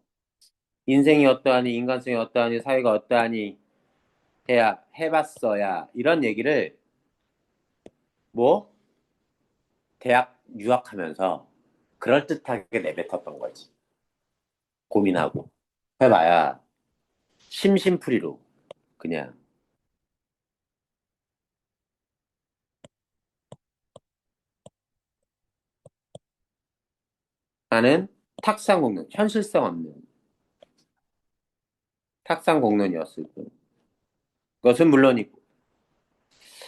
인생이 어떠하니 인간성이 어떠하니 사회가 어떠하니 해야 해봤어야 이런 얘기를 뭐 대학 유학하면서 그럴듯하게 내뱉었던 거지. 고민하고 해봐야 심심풀이로 그냥 하는 탁상공론 현실성 없는 탁상공론이었을 뿐. 그것은 물론이고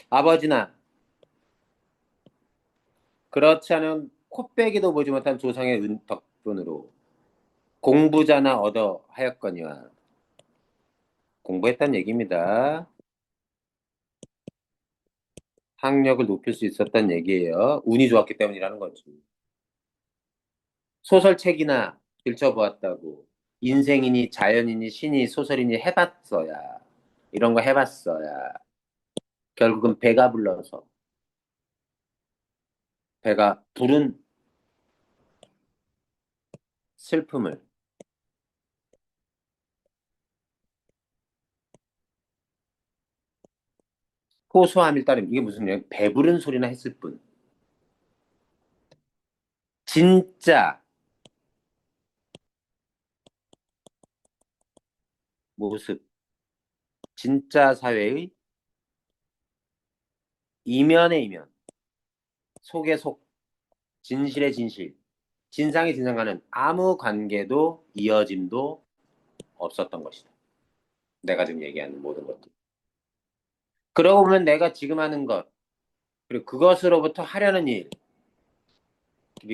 아버지나 그렇지 않은 코빼기도 보지 못한 조상의 은 덕분으로 공부자나 얻어 하였거니와 공부했단 얘기입니다. 학력을 높일 수 있었단 얘기예요. 운이 좋았기 때문이라는 거지. 소설책이나 들춰보았다고. 인생이니 자연이니 신이 소설이니 해봤어야. 이런 거 해봤어야. 결국은 배가 불러서 배가 부른 슬픔을 호소함일 따름 이게 무슨 말 배부른 소리나 했을 뿐. 진짜 모습, 진짜 사회의 이면의 이면, 속의 속, 진실의 진실, 진상의 진상과는 아무 관계도 이어짐도 없었던 것이다. 내가 지금 얘기하는 모든 것들. 그러고 보면 내가 지금 하는 것, 그리고 그것으로부터 하려는 일이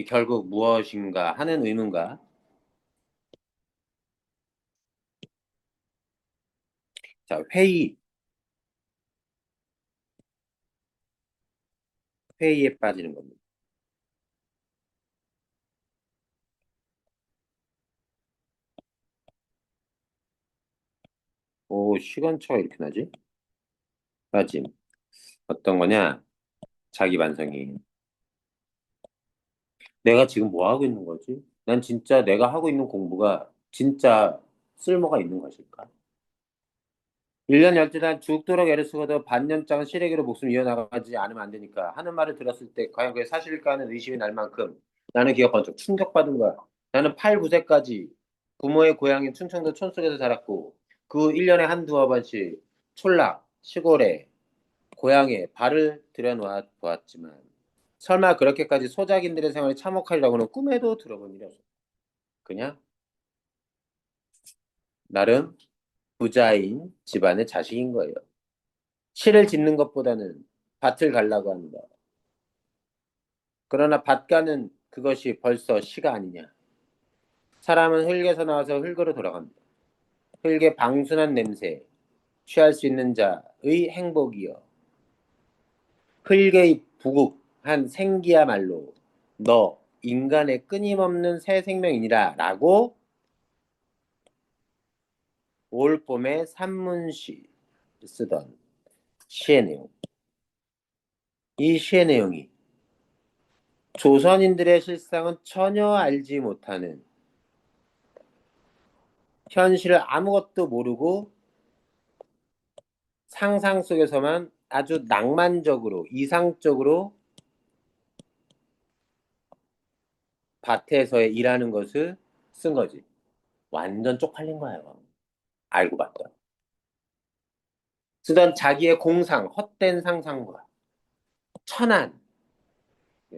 결국 무엇인가 하는 의문과 자, 회의에 빠지는 겁니다. 오, 시간차가 이렇게 나지? 빠짐. 어떤 거냐? 자기 반성이. 내가 지금 뭐 하고 있는 거지? 난 진짜 내가 하고 있는 공부가 진짜 쓸모가 있는 것일까? 1년 12달 죽도록 애를 쓰고도 반년장은 시래기로 목숨 이어나가지 않으면 안 되니까 하는 말을 들었을 때 과연 그게 사실일까 하는 의심이 날 만큼 나는 기가 번쩍 충격받은 거야. 나는 8, 9세까지 부모의 고향인 충청도 촌속에서 자랐고 그 1년에 한 두어 번씩 촌락, 시골에, 고향에 발을 들여놓아 보았지만 설마 그렇게까지 소작인들의 생활이 참혹하리라고는 꿈에도 들어본 일이 없어. 그냥 나름 부자인 집안의 자식인 거예요. 시를 짓는 것보다는 밭을 가려고 한다. 그러나 밭 가는 그것이 벌써 시가 아니냐. 사람은 흙에서 나와서 흙으로 돌아간다. 흙의 방순한 냄새, 취할 수 있는 자의 행복이여. 흙의 부국한 생기야말로 너 인간의 끊임없는 새 생명이니라 라고 올 봄에 산문시 쓰던 시의 내용. 이 시의 내용이 조선인들의 실상은 전혀 알지 못하는 현실을 아무것도 모르고 상상 속에서만 아주 낭만적으로, 이상적으로 밭에서 일하는 것을 쓴 거지. 완전 쪽팔린 거예요. 알고 봤더라. 쓰던 자기의 공상, 헛된 상상과 천한,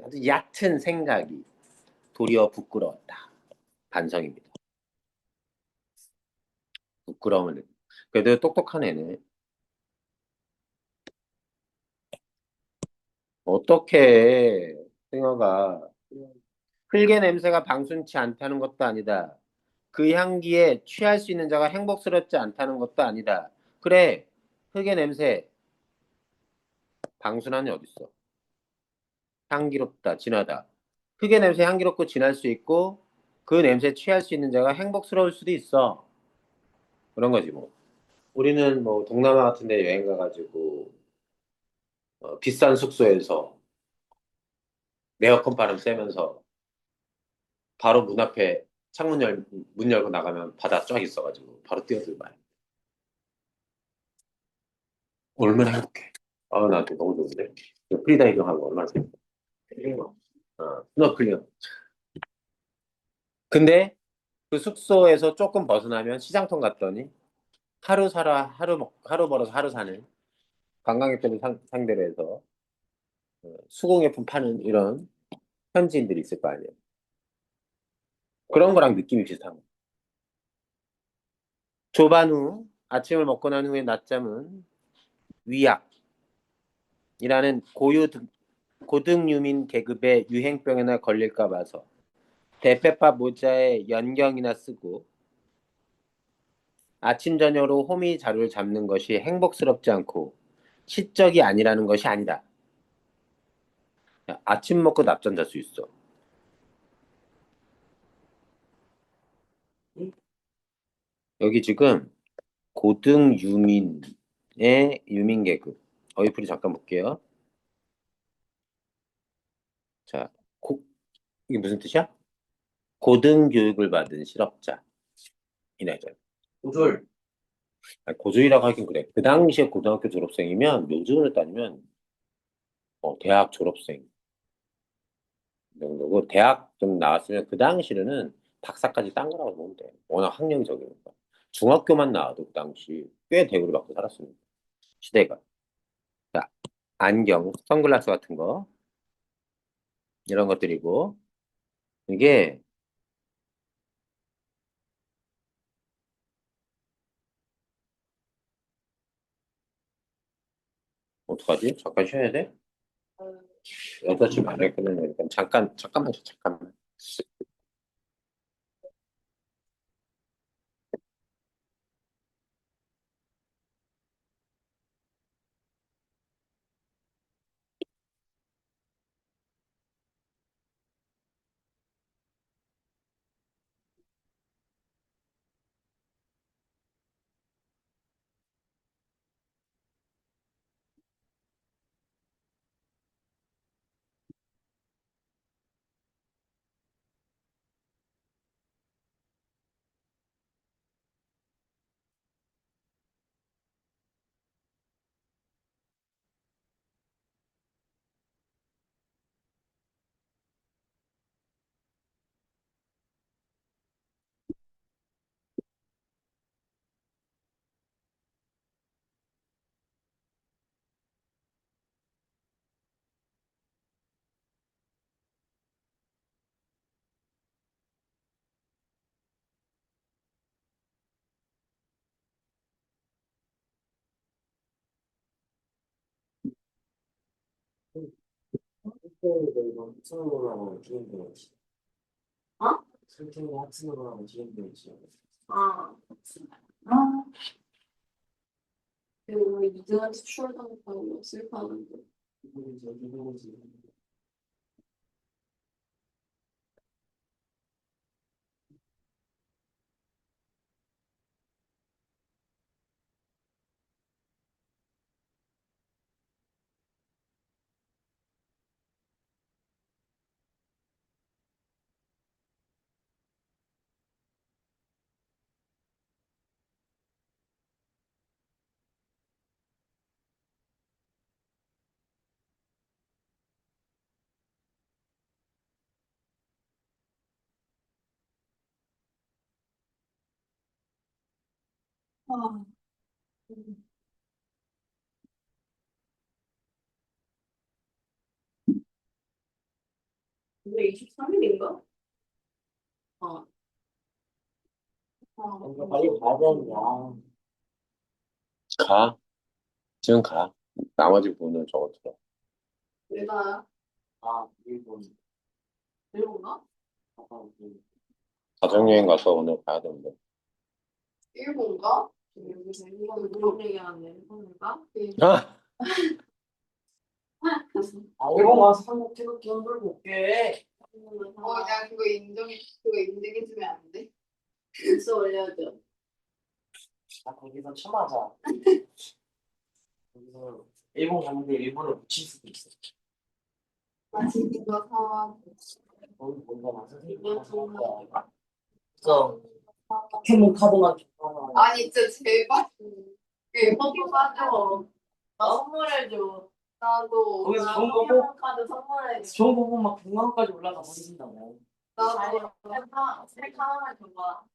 아주 얕은 생각이 도리어 부끄러웠다. 반성입니다. 부끄러움을 느끼. 그래도 똑똑한 애네. 어떻게 승어가 흙의 냄새가 방순치 않다는 것도 아니다. 그 향기에 취할 수 있는 자가 행복스럽지 않다는 것도 아니다. 그래, 흙의 냄새 방순한이 어딨어? 향기롭다, 진하다. 흙의 냄새 향기롭고 진할 수 있고 그 냄새 취할 수 있는 자가 행복스러울 수도 있어. 그런 거지 뭐. 우리는 뭐 동남아 같은 데 여행 가가지고 비싼 숙소에서 에어컨 바람 쐬면서 바로 문 앞에 문 열고 나가면 바다 쫙 있어가지고 바로 뛰어들 말. 얼마나 행복해. 아, 나도 너무 좋은데. 프리다이빙 하고 얼마나 좋은데. 틀린 거. 스노클링. 근데 그 숙소에서 조금 벗어나면 시장통 갔더니 하루 살아, 하루 벌어서 하루 사는 관광객들을 상대로 해서 수공예품 파는 이런 현지인들이 있을 거 아니에요. 그런 거랑 느낌이 비슷한 거예요. 조반 후 아침을 먹고 난 후에 낮잠은 위약이라는 고등유민 계급의 유행병에나 걸릴까 봐서 대패파 모자에 연경이나 쓰고 아침 저녁으로 호미 자루를 잡는 것이 행복스럽지 않고 시적이 아니라는 것이 아니다. 아침 먹고 낮잠 잘 수 있어. 여기 지금 고등 유민의 유민계급. 어휘풀이 잠깐 볼게요. 자, 이게 무슨 뜻이야? 고등교육을 받은 실업자. 이래죠. 우졸. 고졸이라고 하긴 그래. 그 당시에 고등학교 졸업생이면 요즘으로 따지면 대학 졸업생 정도고 대학 좀 나왔으면 그 당시에는 박사까지 딴 거라고 보면 돼. 워낙 학력이 적으니까. 중학교만 나와도 그 당시 꽤 대우를 받고 살았습니다. 시대가. 자, 안경, 선글라스 같은 거 이런 것들이고 이게 어떡하지? 잠깐 쉬어야 돼? 6시 반에 끝내니까 잠깐만 쉬어, 잠깐만. 학생으로 기행되었지. 어? 설탕이 학생으로 하고 기행되었지. 아. 아. 그리고 이등한테 추월당했다고 슬퍼하는데. 이거지. 아. 이게 23일인가? 어. 이거 빨리 가야 되는데. 가. 지금 가. 나머지 부분은 저거 들어. 내가 일본. 일본가? 가정여행 가서 오늘 가야 되는데. 일본가? 무슨 일본 무슨 얘기하는데 일본인가? 아! 일본 가서 한국 태극기 흔들고 올게. 야 그거 인증해주면 안 돼? 인스 올려줘. 거기서 참하자. 거기서 일본 갔는데 일본을 묻힐 수도 있어. 맛있는 거 사와. 거기 뭔가 맛을 이번 주는 그래서 포켓몬 카드만 아니 진짜 제발. 커피 빠져. 나 선물해줘. 나도 거기서 좋은 거 포켓몬 카드 선물해줘. 좋은 거 보면 막 100만까지 올라가 버리신다고. 나도 색 하나만 줘봐.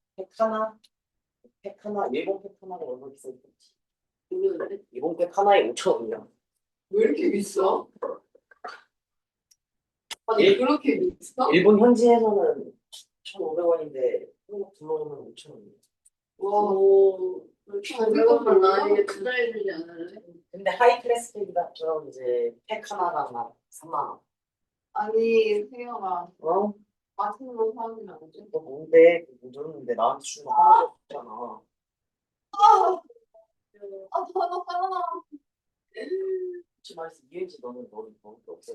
팩 하나, 일본 팩 하나가 얼마 비쌀지? 모르는데? 일본 팩 하나에 5,000원이야. 왜 이렇게 비싸? 아니 일- 그렇게 비싸? 일본 현지에서는 1,500원인데 한국 들어오면 5,000원이야. 와. 그렇게 가격은 나에게 투자해주지 않을래? 근데 하이 클래스 팩이다. 그럼 이제 팩 하나당 막 3만 원. 아니 세영아 어? 맛있는 거 사주면 안 돼? 너 뭔데? 못 줬는데 나한테 주는 거 하나도 없잖아. 나도 하나. 솔직히 말해서 이해지 너는 너를 먹을 게 없어.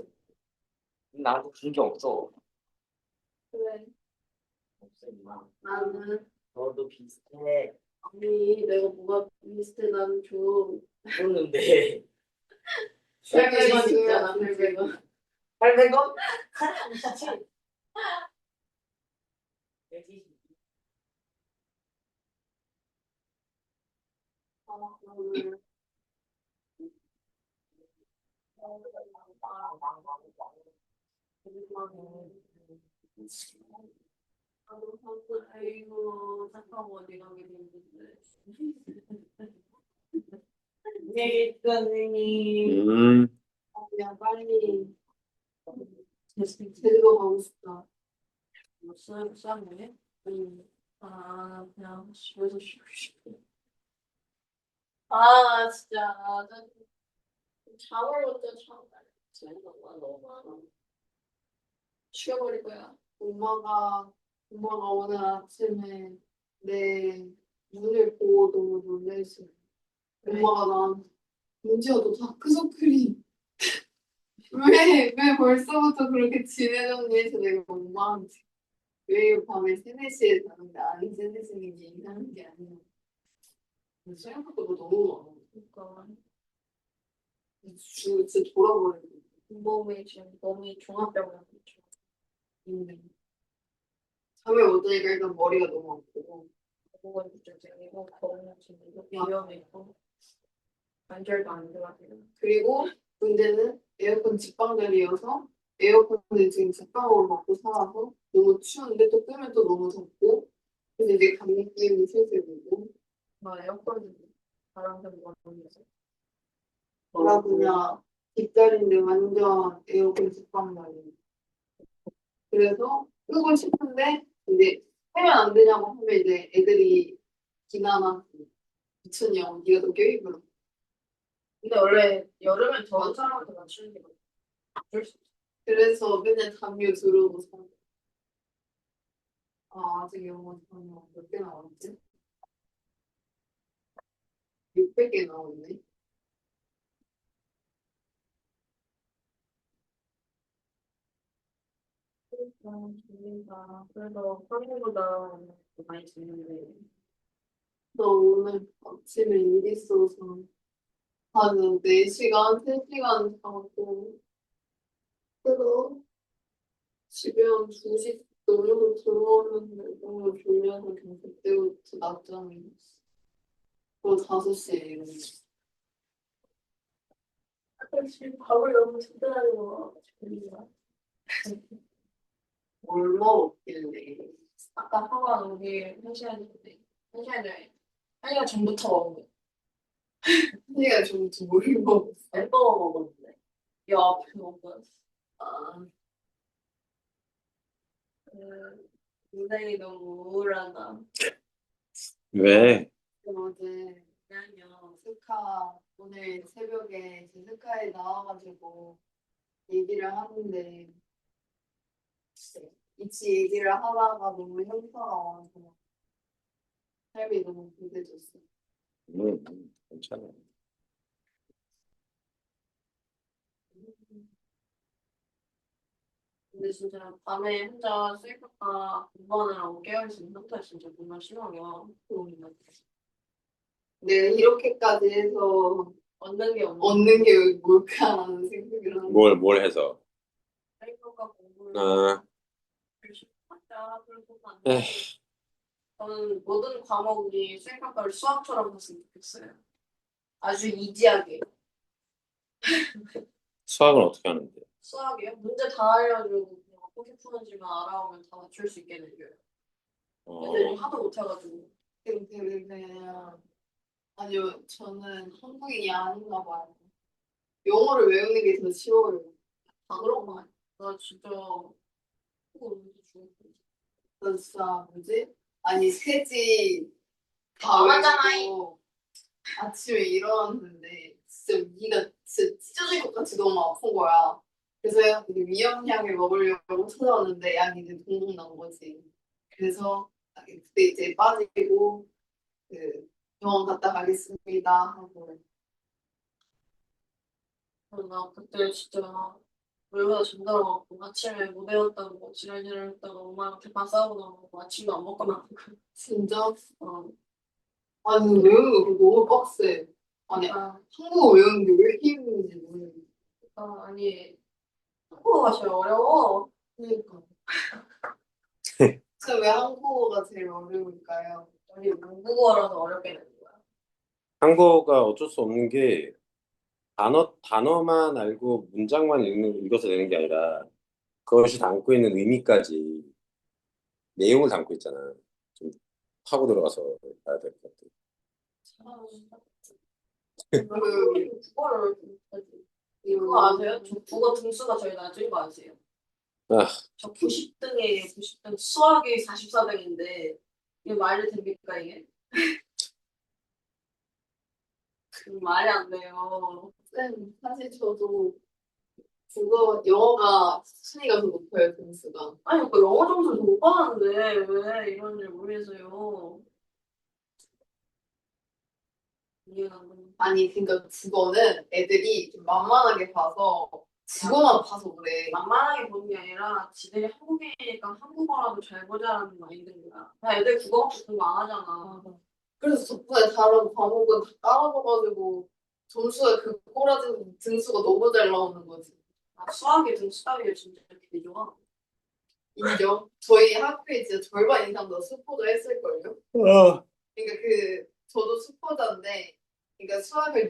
나한테 준 게 없어. 그래. 없어 임마. 나는 너도 비슷해. 아니 내가 뭐가 비슷해 나는 좀 줬는데 800원 있잖아 800원. 800원? 나도 방금 아이고 잠깐 어디 가게 됐는데. 네, 선생님. 그냥 빨리 제스팅 제주도 가고 싶다. 뭐 싸네? 그냥 집에서 쉬고 싶어. 진짜 나 잠을 못 자. 너무 많아. 쉬어버릴 거야. 엄마가 오늘 아침에 내 눈을 보고 너무 놀랬어. 왜? 엄마가 나한테 문지야 너 다크서클이 왜 벌써부터 그렇게 진해졌니? 해서 내가 엄마한테 왜 밤에 3, 4시에 자는데 안 진해지는 게 이상한 게 아니야. 생각보다 너무 많아. 그러니까 진짜 돌아버리고. 몸이 지금 몸이 종합병원. 잠이 못 자니까 일단 머리가 너무 아프고. 그건 좀 생기고 거울은 지금 위험했고 관절도 안 좋아지고. 그리고 문제는 에어컨 직방열이어서 에어컨을 지금 직방으로 받고 살아서 너무 추운데 또 끄면 또 너무 덥고 그래서 이제 감기는 슬슬 오고 에어컨 바람 좀 넣으면서. 나 그냥 뒷자리인데 완전 에어컨 직방열이 그래서 끄고 싶은데 이제 하면 안 되냐고 하면 이제 애들이 비난하고 미쳤냐고 네가 더 껴입으라 근데 원래 여름엔 더운 사람한테 맞추는 게 어쩔 수 없어. 그래서 맨날 담요 두르고 살아. 아직 영어 담요 몇 개 나왔지? 600개 나왔네. 재밌다. 그래서 평소보다 많이 재밌는데. 나 오늘 아침에 일 있어서 한 4시간, 3시간 자고 그래서 집에 한 2시 넘어서 들어왔는데 너무 졸려서 그냥 그때부터 낮잠이 그리고 5시에 일어났어. 지금 밥을 너무 든든하게 먹어가지고. 뭘 먹었길래 아까 하고 우리 1시간 전에, 1시간 전부터 먹은 거. 1시간 전부터 뭘 먹었어? 햄버거 먹었는데. 옆에 먹었어. 아, 인생이 너무 우울하다. 왜? 어제 그냥요. 스카 오늘 새벽에 제 스카에 나와가지고 얘기를 하는데 이치 얘기를 하다가 너무 현타가 와서 삶이 너무 무뎌졌어. 괜찮아. 근데 진짜 밤에 혼자 셀카가 공부하느라고 깨어있는 상태 진짜 정말 심하게 도움이 많이 됐어. 내가 이렇게까지 해서 얻는 게 없는 얻는 게 뭘까라는 생각을 하는 뭘 해서? 셀카가 공부를 아, 열심히 하자. 그래서 안 에휴. 돼. 저는 모든 과목이 셀카를 수학처럼 했으면 좋겠어요. 아주 이지하게. 수학은 어떻게 하는데? 수학이요? 문제 다 알려주고 그냥 어떻게 푸는지만 알아오면 다 맞출 수 있게 내줘요. 근데 어, 하도 못해가지고. 그냥 아니요 저는 한국인이 아닌가 봐요. 영어를 외우는 게 더 쉬워요. 다 그런 거 아니야? 나 진짜 그거 너무 죽었어. 나 진짜 뭐지? 아니 세지 다 맞잖아. 외우고 아침에 일어났는데 진짜 위가 진짜 찢어질 것 같이 너무 아픈 거야. 그래서 이제 위험약을 먹으려고 찾아왔는데 약이 이제 동동 난 거지. 그래서 그때 이제 빠지고 그 병원 갔다 가겠습니다 하고 나 그때 진짜 얼마나 잠들어갖고 아침에 못 외웠다고 지랄지랄 했다가 엄마랑 대판 싸우고 나고 아침도 안 먹고 나고. 진짜 어. 아니 외우는 거 너무 빡세. 아니 아, 한국어 외우는 게 왜 이렇게 힘든지 모르겠어. 아니 한국어가 제일 어려워. 그러니까 진짜 왜 한국어가 제일 어려울까요? 우리 문국어라서 어렵게 되는 거야. 한국어가 어쩔 수 없는 게 단어만 알고 문장만 읽어서 되는 게 아니라 그것이 담고 있는 의미까지 내용을 담고 있잖아. 좀 파고 들어가서 봐야 될 것 같아. 국어를 못하지. 그거 아세요? 저 국어 등수가 제일 낮은 거 아세요? 아, 저 90등에 90등, 수학이 44등인데 이게 말이 됩니까 이게? 말이 안 돼요. 쌤, 사실 저도 영어가 순위가 더 높아요, 등수가. 아니 그 영어 점수 못 받았는데 왜 이런지 모르겠어요. 이해가 안 됩니다. 아니, 그러니까 국어는 애들이 좀 만만하게 봐서 국어만 봐서 그래. 만만하게 보는 게 아니라 지들이 한국인이니까 한국어라도 잘 보자라는 마인드인 거야. 나 애들 국어밖에 공부 안 하잖아. 그래서 덕분에 다른 과목은 다 깔아줘가지고 점수가 그 꼬라진 등수가 너무 잘 나오는 거지. 아, 수학의 등수 따위가 진짜 되게 좋아. 인정? 저희 학교에 진짜 절반 이상 다 수포자 했을걸요? 어. 그러니까 저도 수포자인데, 그러니까 수학을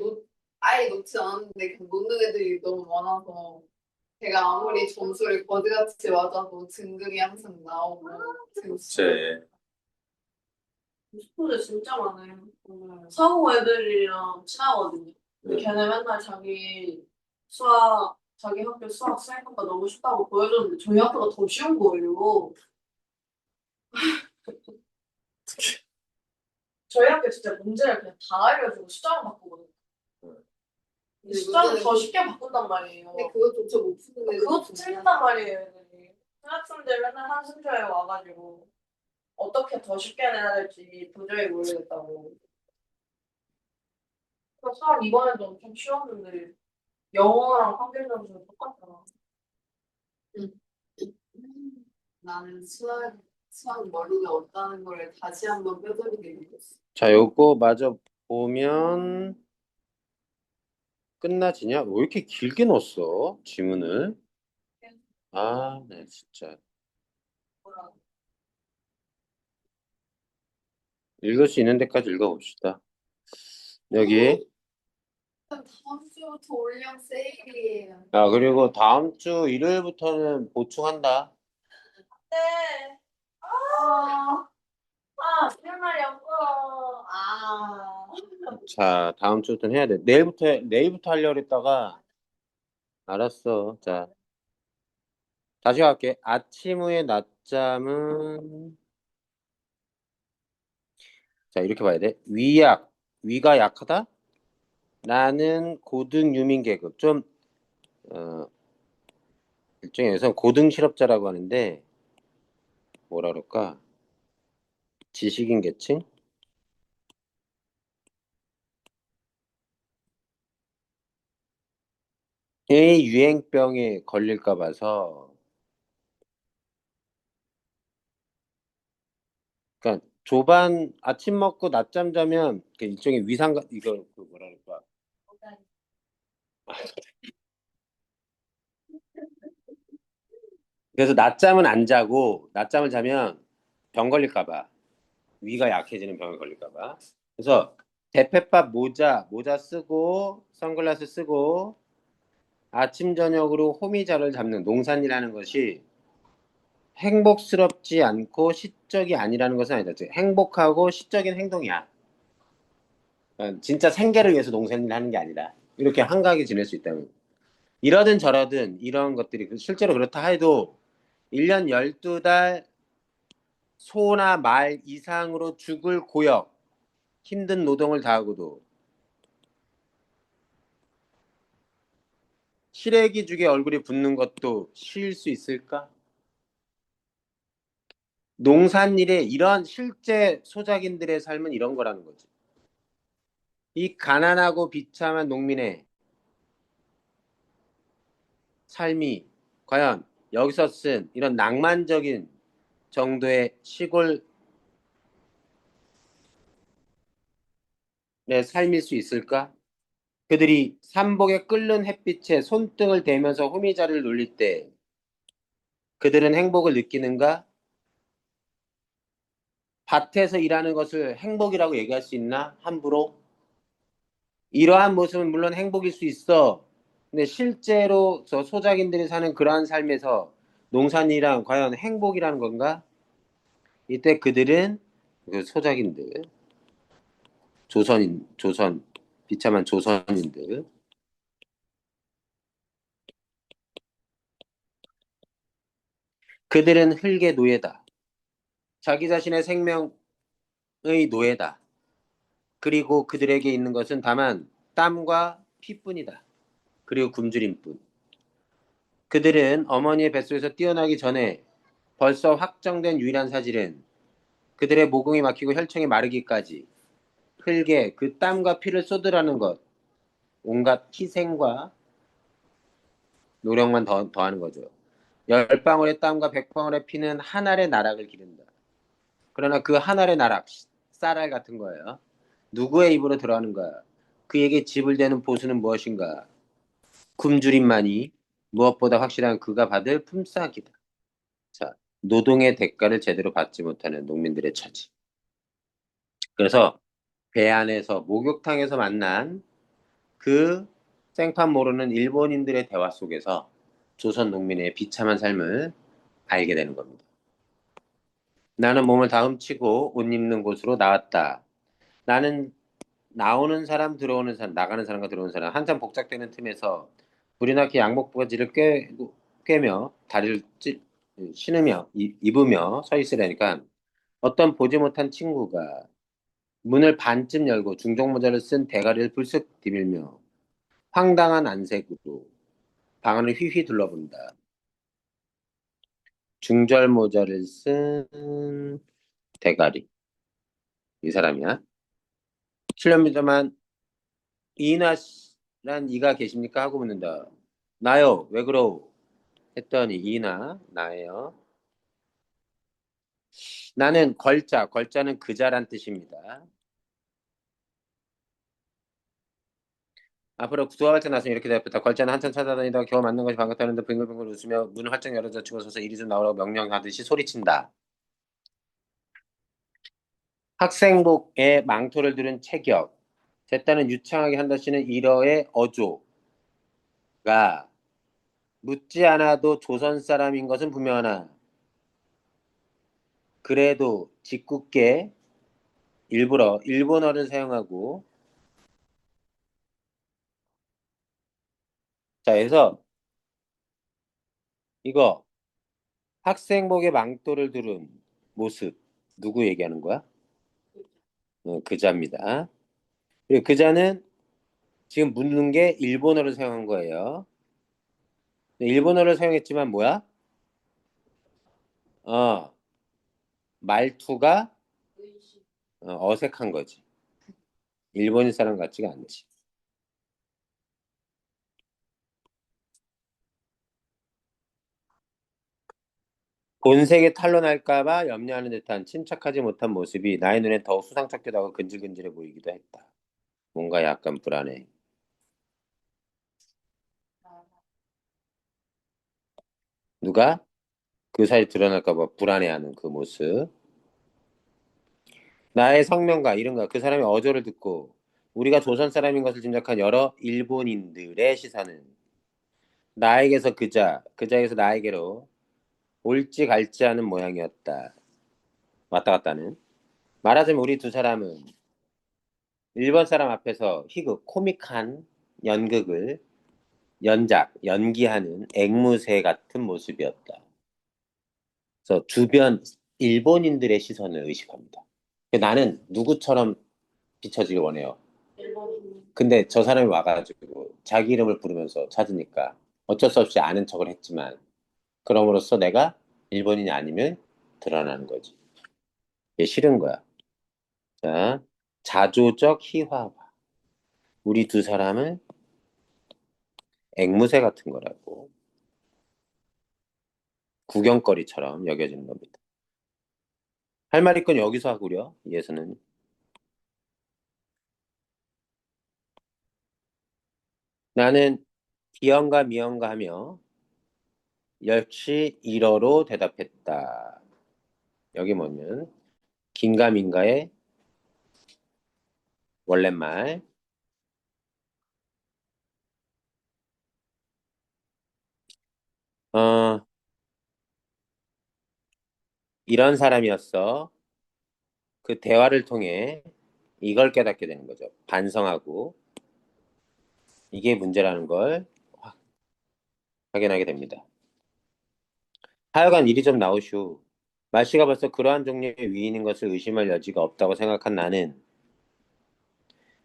아예 놓지 않았는데, 그 놓는 애들이 너무 많아서, 제가 아무리 점수를 거지같이 맞아도 등급이 항상 나오고, 등수. 제 스포츠 진짜 많아요. 서우 애들이랑 친하거든요. 근데 네. 걔네 맨날 자기 학교 수학 생각보다 너무 쉽다고 보여줬는데 저희 학교가 더 쉬운 거예요. 저희 학교 진짜 문제를 그냥 다 알려주고 숫자만 바꾸거든요. 근데 숫자를 더 쉽게 바꾼단 말이에요. 근데 그것조차 못 푸는 애들. 그것도 틀린단 말이에요, 애들이. 학생들 맨날 한승조에 와가지고 어떻게 더 쉽게 내야 될지 도저히 모르겠다고. 그래서 수학 이번에도 엄청 쉬웠는데 영어랑 한글 점수는 똑같잖아. 나는 수학 머리가 없다는 걸 다시 한번 뼈저리게 느꼈어. 자, 요거 마저 보면 끝나지냐? 왜 이렇게 길게 넣었어? 지문을? 아, 네, 진짜. 뭐라. 읽을 수 있는 데까지 읽어봅시다. 여기. 다음 주부터 올영 세일이에요. 아, 그리고 다음 주 일요일부터는 보충한다. 네. 할 말이 없어. 자, 다음 주부터는 해야 돼. 내일부터 하려고 했다가, 알았어. 자, 다시 갈게. 아침 후에 낮잠은, 자, 이렇게 봐야 돼. 위가 약하다? 나는 고등 유민 계급. 좀, 일종에서 고등 실업자라고 하는데, 뭐라 그럴까? 지식인 계층? 의 유행병에 걸릴까 봐서, 그러니까 조반 아침 먹고 낮잠 자면 그 일종의 위상 이거 그 뭐라 그럴까? 그래서 낮잠은 안 자고 낮잠을 자면 병 걸릴까 봐. 위가 약해지는 병에 걸릴까 봐. 그래서 대패밥 모자 쓰고 선글라스 쓰고 아침 저녁으로 호미자를 잡는 농산이라는 것이 행복스럽지 않고 시적이 아니라는 것은 아니다. 즉, 행복하고 시적인 행동이야. 진짜 생계를 위해서 농산일을 하는 게 아니라 이렇게 한가하게 지낼 수 있다면 이러든 저러든 이런 것들이 실제로 그렇다 해도 1년 12달 소나 말 이상으로 죽을 고역 힘든 노동을 다하고도 시래기죽에 얼굴이 붓는 것도 쉬일 수 있을까? 농산일의 이런 실제 소작인들의 삶은 이런 거라는 거지. 이 가난하고 비참한 농민의 삶이 과연 여기서 쓴 이런 낭만적인 정도의 시골의 삶일 수 있을까? 그들이 삼복에 끓는 햇빛에 손등을 대면서 호미자를 놀릴 때 그들은 행복을 느끼는가? 밭에서 일하는 것을 행복이라고 얘기할 수 있나? 함부로? 이러한 모습은 물론 행복일 수 있어. 근데 실제로 저 소작인들이 사는 그러한 삶에서 농산이란 과연 행복이라는 건가? 이때 그들은 그 소작인들, 조선, 비참한 조선인들. 그들은 흙의 노예다. 자기 자신의 생명의 노예다. 그리고 그들에게 있는 것은 다만 땀과 피뿐이다. 그리고 굶주림뿐. 그들은 어머니의 뱃속에서 뛰어나기 전에 벌써 확정된 유일한 사실은 그들의 모공이 막히고 혈청이 마르기까지 흙에 그 땀과 피를 쏟으라는 것, 온갖 희생과 노력만 더하는 거죠. 열 방울의 땀과 백 방울의 피는 한 알의 나락을 기른다. 그러나 그 한 알의 나락, 쌀알 같은 거예요. 누구의 입으로 들어가는 거야? 그에게 지불되는 보수는 무엇인가? 굶주림만이 무엇보다 확실한 그가 받을 품삯이다. 자, 노동의 대가를 제대로 받지 못하는 농민들의 처지. 그래서 배 안에서 목욕탕에서 만난 그 생판 모르는 일본인들의 대화 속에서 조선 농민의 비참한 삶을 알게 되는 겁니다. 나는 몸을 다훔치고 옷 입는 곳으로 나왔다. 나는 나오는 사람, 들어오는 사람, 나가는 사람과 들어오는 사람, 한참 복잡되는 틈에서 불이 나게 양복 바지를 꿰며 다리를 신으며 입으며 서 있으려니까 어떤 보지 못한 친구가 문을 반쯤 열고 중종모자를 쓴 대가리를 불쑥 디밀며 황당한 안색으로 방안을 휘휘 둘러본다. 중절모자를 쓴 대가리. 이 사람이야. 실례합니다만 이나란 이가 계십니까? 하고 묻는다. 나요. 왜 그러오? 했더니 이나 나예요. 나는 걸자는 그자란 뜻입니다. 앞으로 수업할 때 나서 이렇게 대답했다. 걸자는 한참 찾아다니다가 겨우 만난 것이 반갑다는데 빙글빙글 웃으며 문을 활짝 열어줘 치고서서 이리 좀 나오라고 명령하듯이 소리친다. 학생복에 망토를 두른 체격. 제 딸은 유창하게 한다시는 일어의 어조가 묻지 않아도 조선 사람인 것은 분명하나 그래도 짓궂게 일부러 일본어를 사용하고 자, 그래서 이거 학생복에 망토를 두른 모습 누구 얘기하는 거야? 그자입니다. 그리고 그자는 지금 묻는 게 일본어를 사용한 거예요. 일본어를 사용했지만 뭐야? 어, 말투가 어색한 거지. 일본인 사람 같지가 않지. 본색에 탄로날까 봐 염려하는 듯한 침착하지 못한 모습이 나의 눈에 더욱 수상쩍기도 하고 근질근질해 보이기도 했다. 뭔가 약간 불안해. 누가? 그 사이 드러날까 봐 불안해하는 그 모습. 나의 성명과 이름과 그 사람의 어조를 듣고 우리가 조선 사람인 것을 짐작한 여러 일본인들의 시선은 나에게서 그자에게서 나에게로 올지 갈지 하는 모양이었다. 왔다 갔다는. 말하자면 우리 두 사람은 일본 사람 앞에서 희극, 코믹한 연극을 연기하는 앵무새 같은 모습이었다. 그래서 주변 일본인들의 시선을 의식합니다. 나는 누구처럼 비춰지길 원해요. 일본인. 근데 저 사람이 와가지고 자기 이름을 부르면서 찾으니까 어쩔 수 없이 아는 척을 했지만 그럼으로써 내가 일본인이 아니면 드러나는 거지. 이게 싫은 거야. 자, 자조적 희화화. 우리 두 사람은 앵무새 같은 거라고. 구경거리처럼 여겨지는 겁니다. 할 말 있건 여기서 하구려, 예서는. 나는 기영가 미영가 하며 역시 일어로 대답했다. 여기 뭐냐면 긴가민가의 원랫말. 어, 이런 사람이었어. 그 대화를 통해 이걸 깨닫게 되는 거죠. 반성하고 이게 문제라는 걸 확인하게 됩니다. 하여간 일이 좀 나오슈. 말씨가 벌써 그러한 종류의 위인인 것을 의심할 여지가 없다고 생각한 나는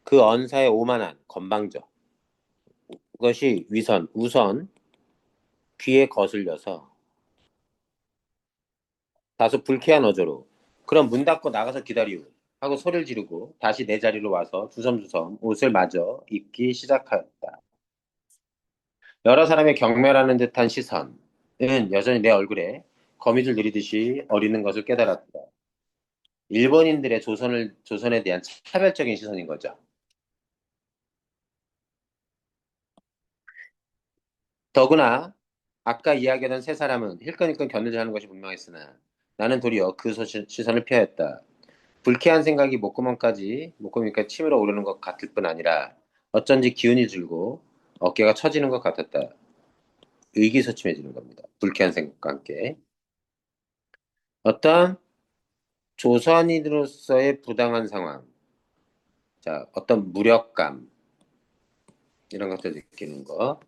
그 언사의 오만한 건방져. 그것이 우선 귀에 거슬려서 다소 불쾌한 어조로 그럼 문 닫고 나가서 기다리우 하고 소리를 지르고 다시 내 자리로 와서 주섬주섬 옷을 마저 입기 시작하였다. 여러 사람의 경멸하는 듯한 시선은 여전히 내 얼굴에 거미줄 들이듯이 어리는 것을 깨달았다. 일본인들의 조선에 대한 차별적인 시선인 거죠. 더구나 아까 이야기하던 세 사람은 힐끔힐끔 견딜지 하는 것이 분명했으나 나는 도리어 그 시선을 피하였다. 불쾌한 생각이 목구멍까지 치밀어 오르는 것 같을 뿐 아니라 어쩐지 기운이 들고 어깨가 처지는 것 같았다. 의기소침해지는 겁니다. 불쾌한 생각과 함께. 어떤 조선인으로서의 부당한 상황, 자, 어떤 무력감, 이런 것들 느끼는 거.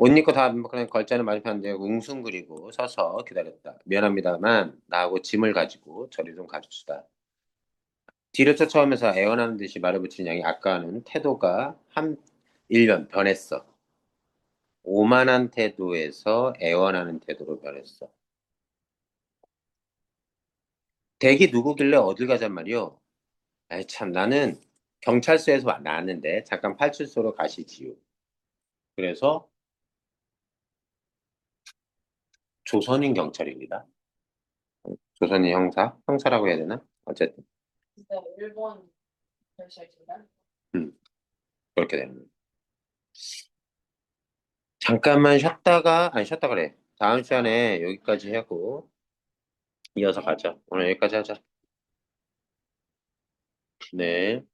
옷 입고 다 그냥 걸자는 많이 폈는데 웅숭그리고 서서 기다렸다. 미안합니다만 나하고 짐을 가지고 저리 좀 가줍시다. 뒤를 쫓아오면서 애원하는 듯이 말을 붙이는 양이 아까와는 태도가 한 일면 변했어. 오만한 태도에서 애원하는 태도로 변했어. 댁이 누구길래 어딜 가잔 말이오? 아이 참 나는 경찰서에서 나왔는데 잠깐 파출소로 가시지요. 그래서 조선인 경찰입니다. 조선인 형사라고 해야 되나? 어쨌든 근데 일본 결실인가? 그렇게 되는 거예요. 잠깐만 쉬었다 그래. 다음 시간에 여기까지 하고 이어서 가자. 오늘 여기까지 하자. 네.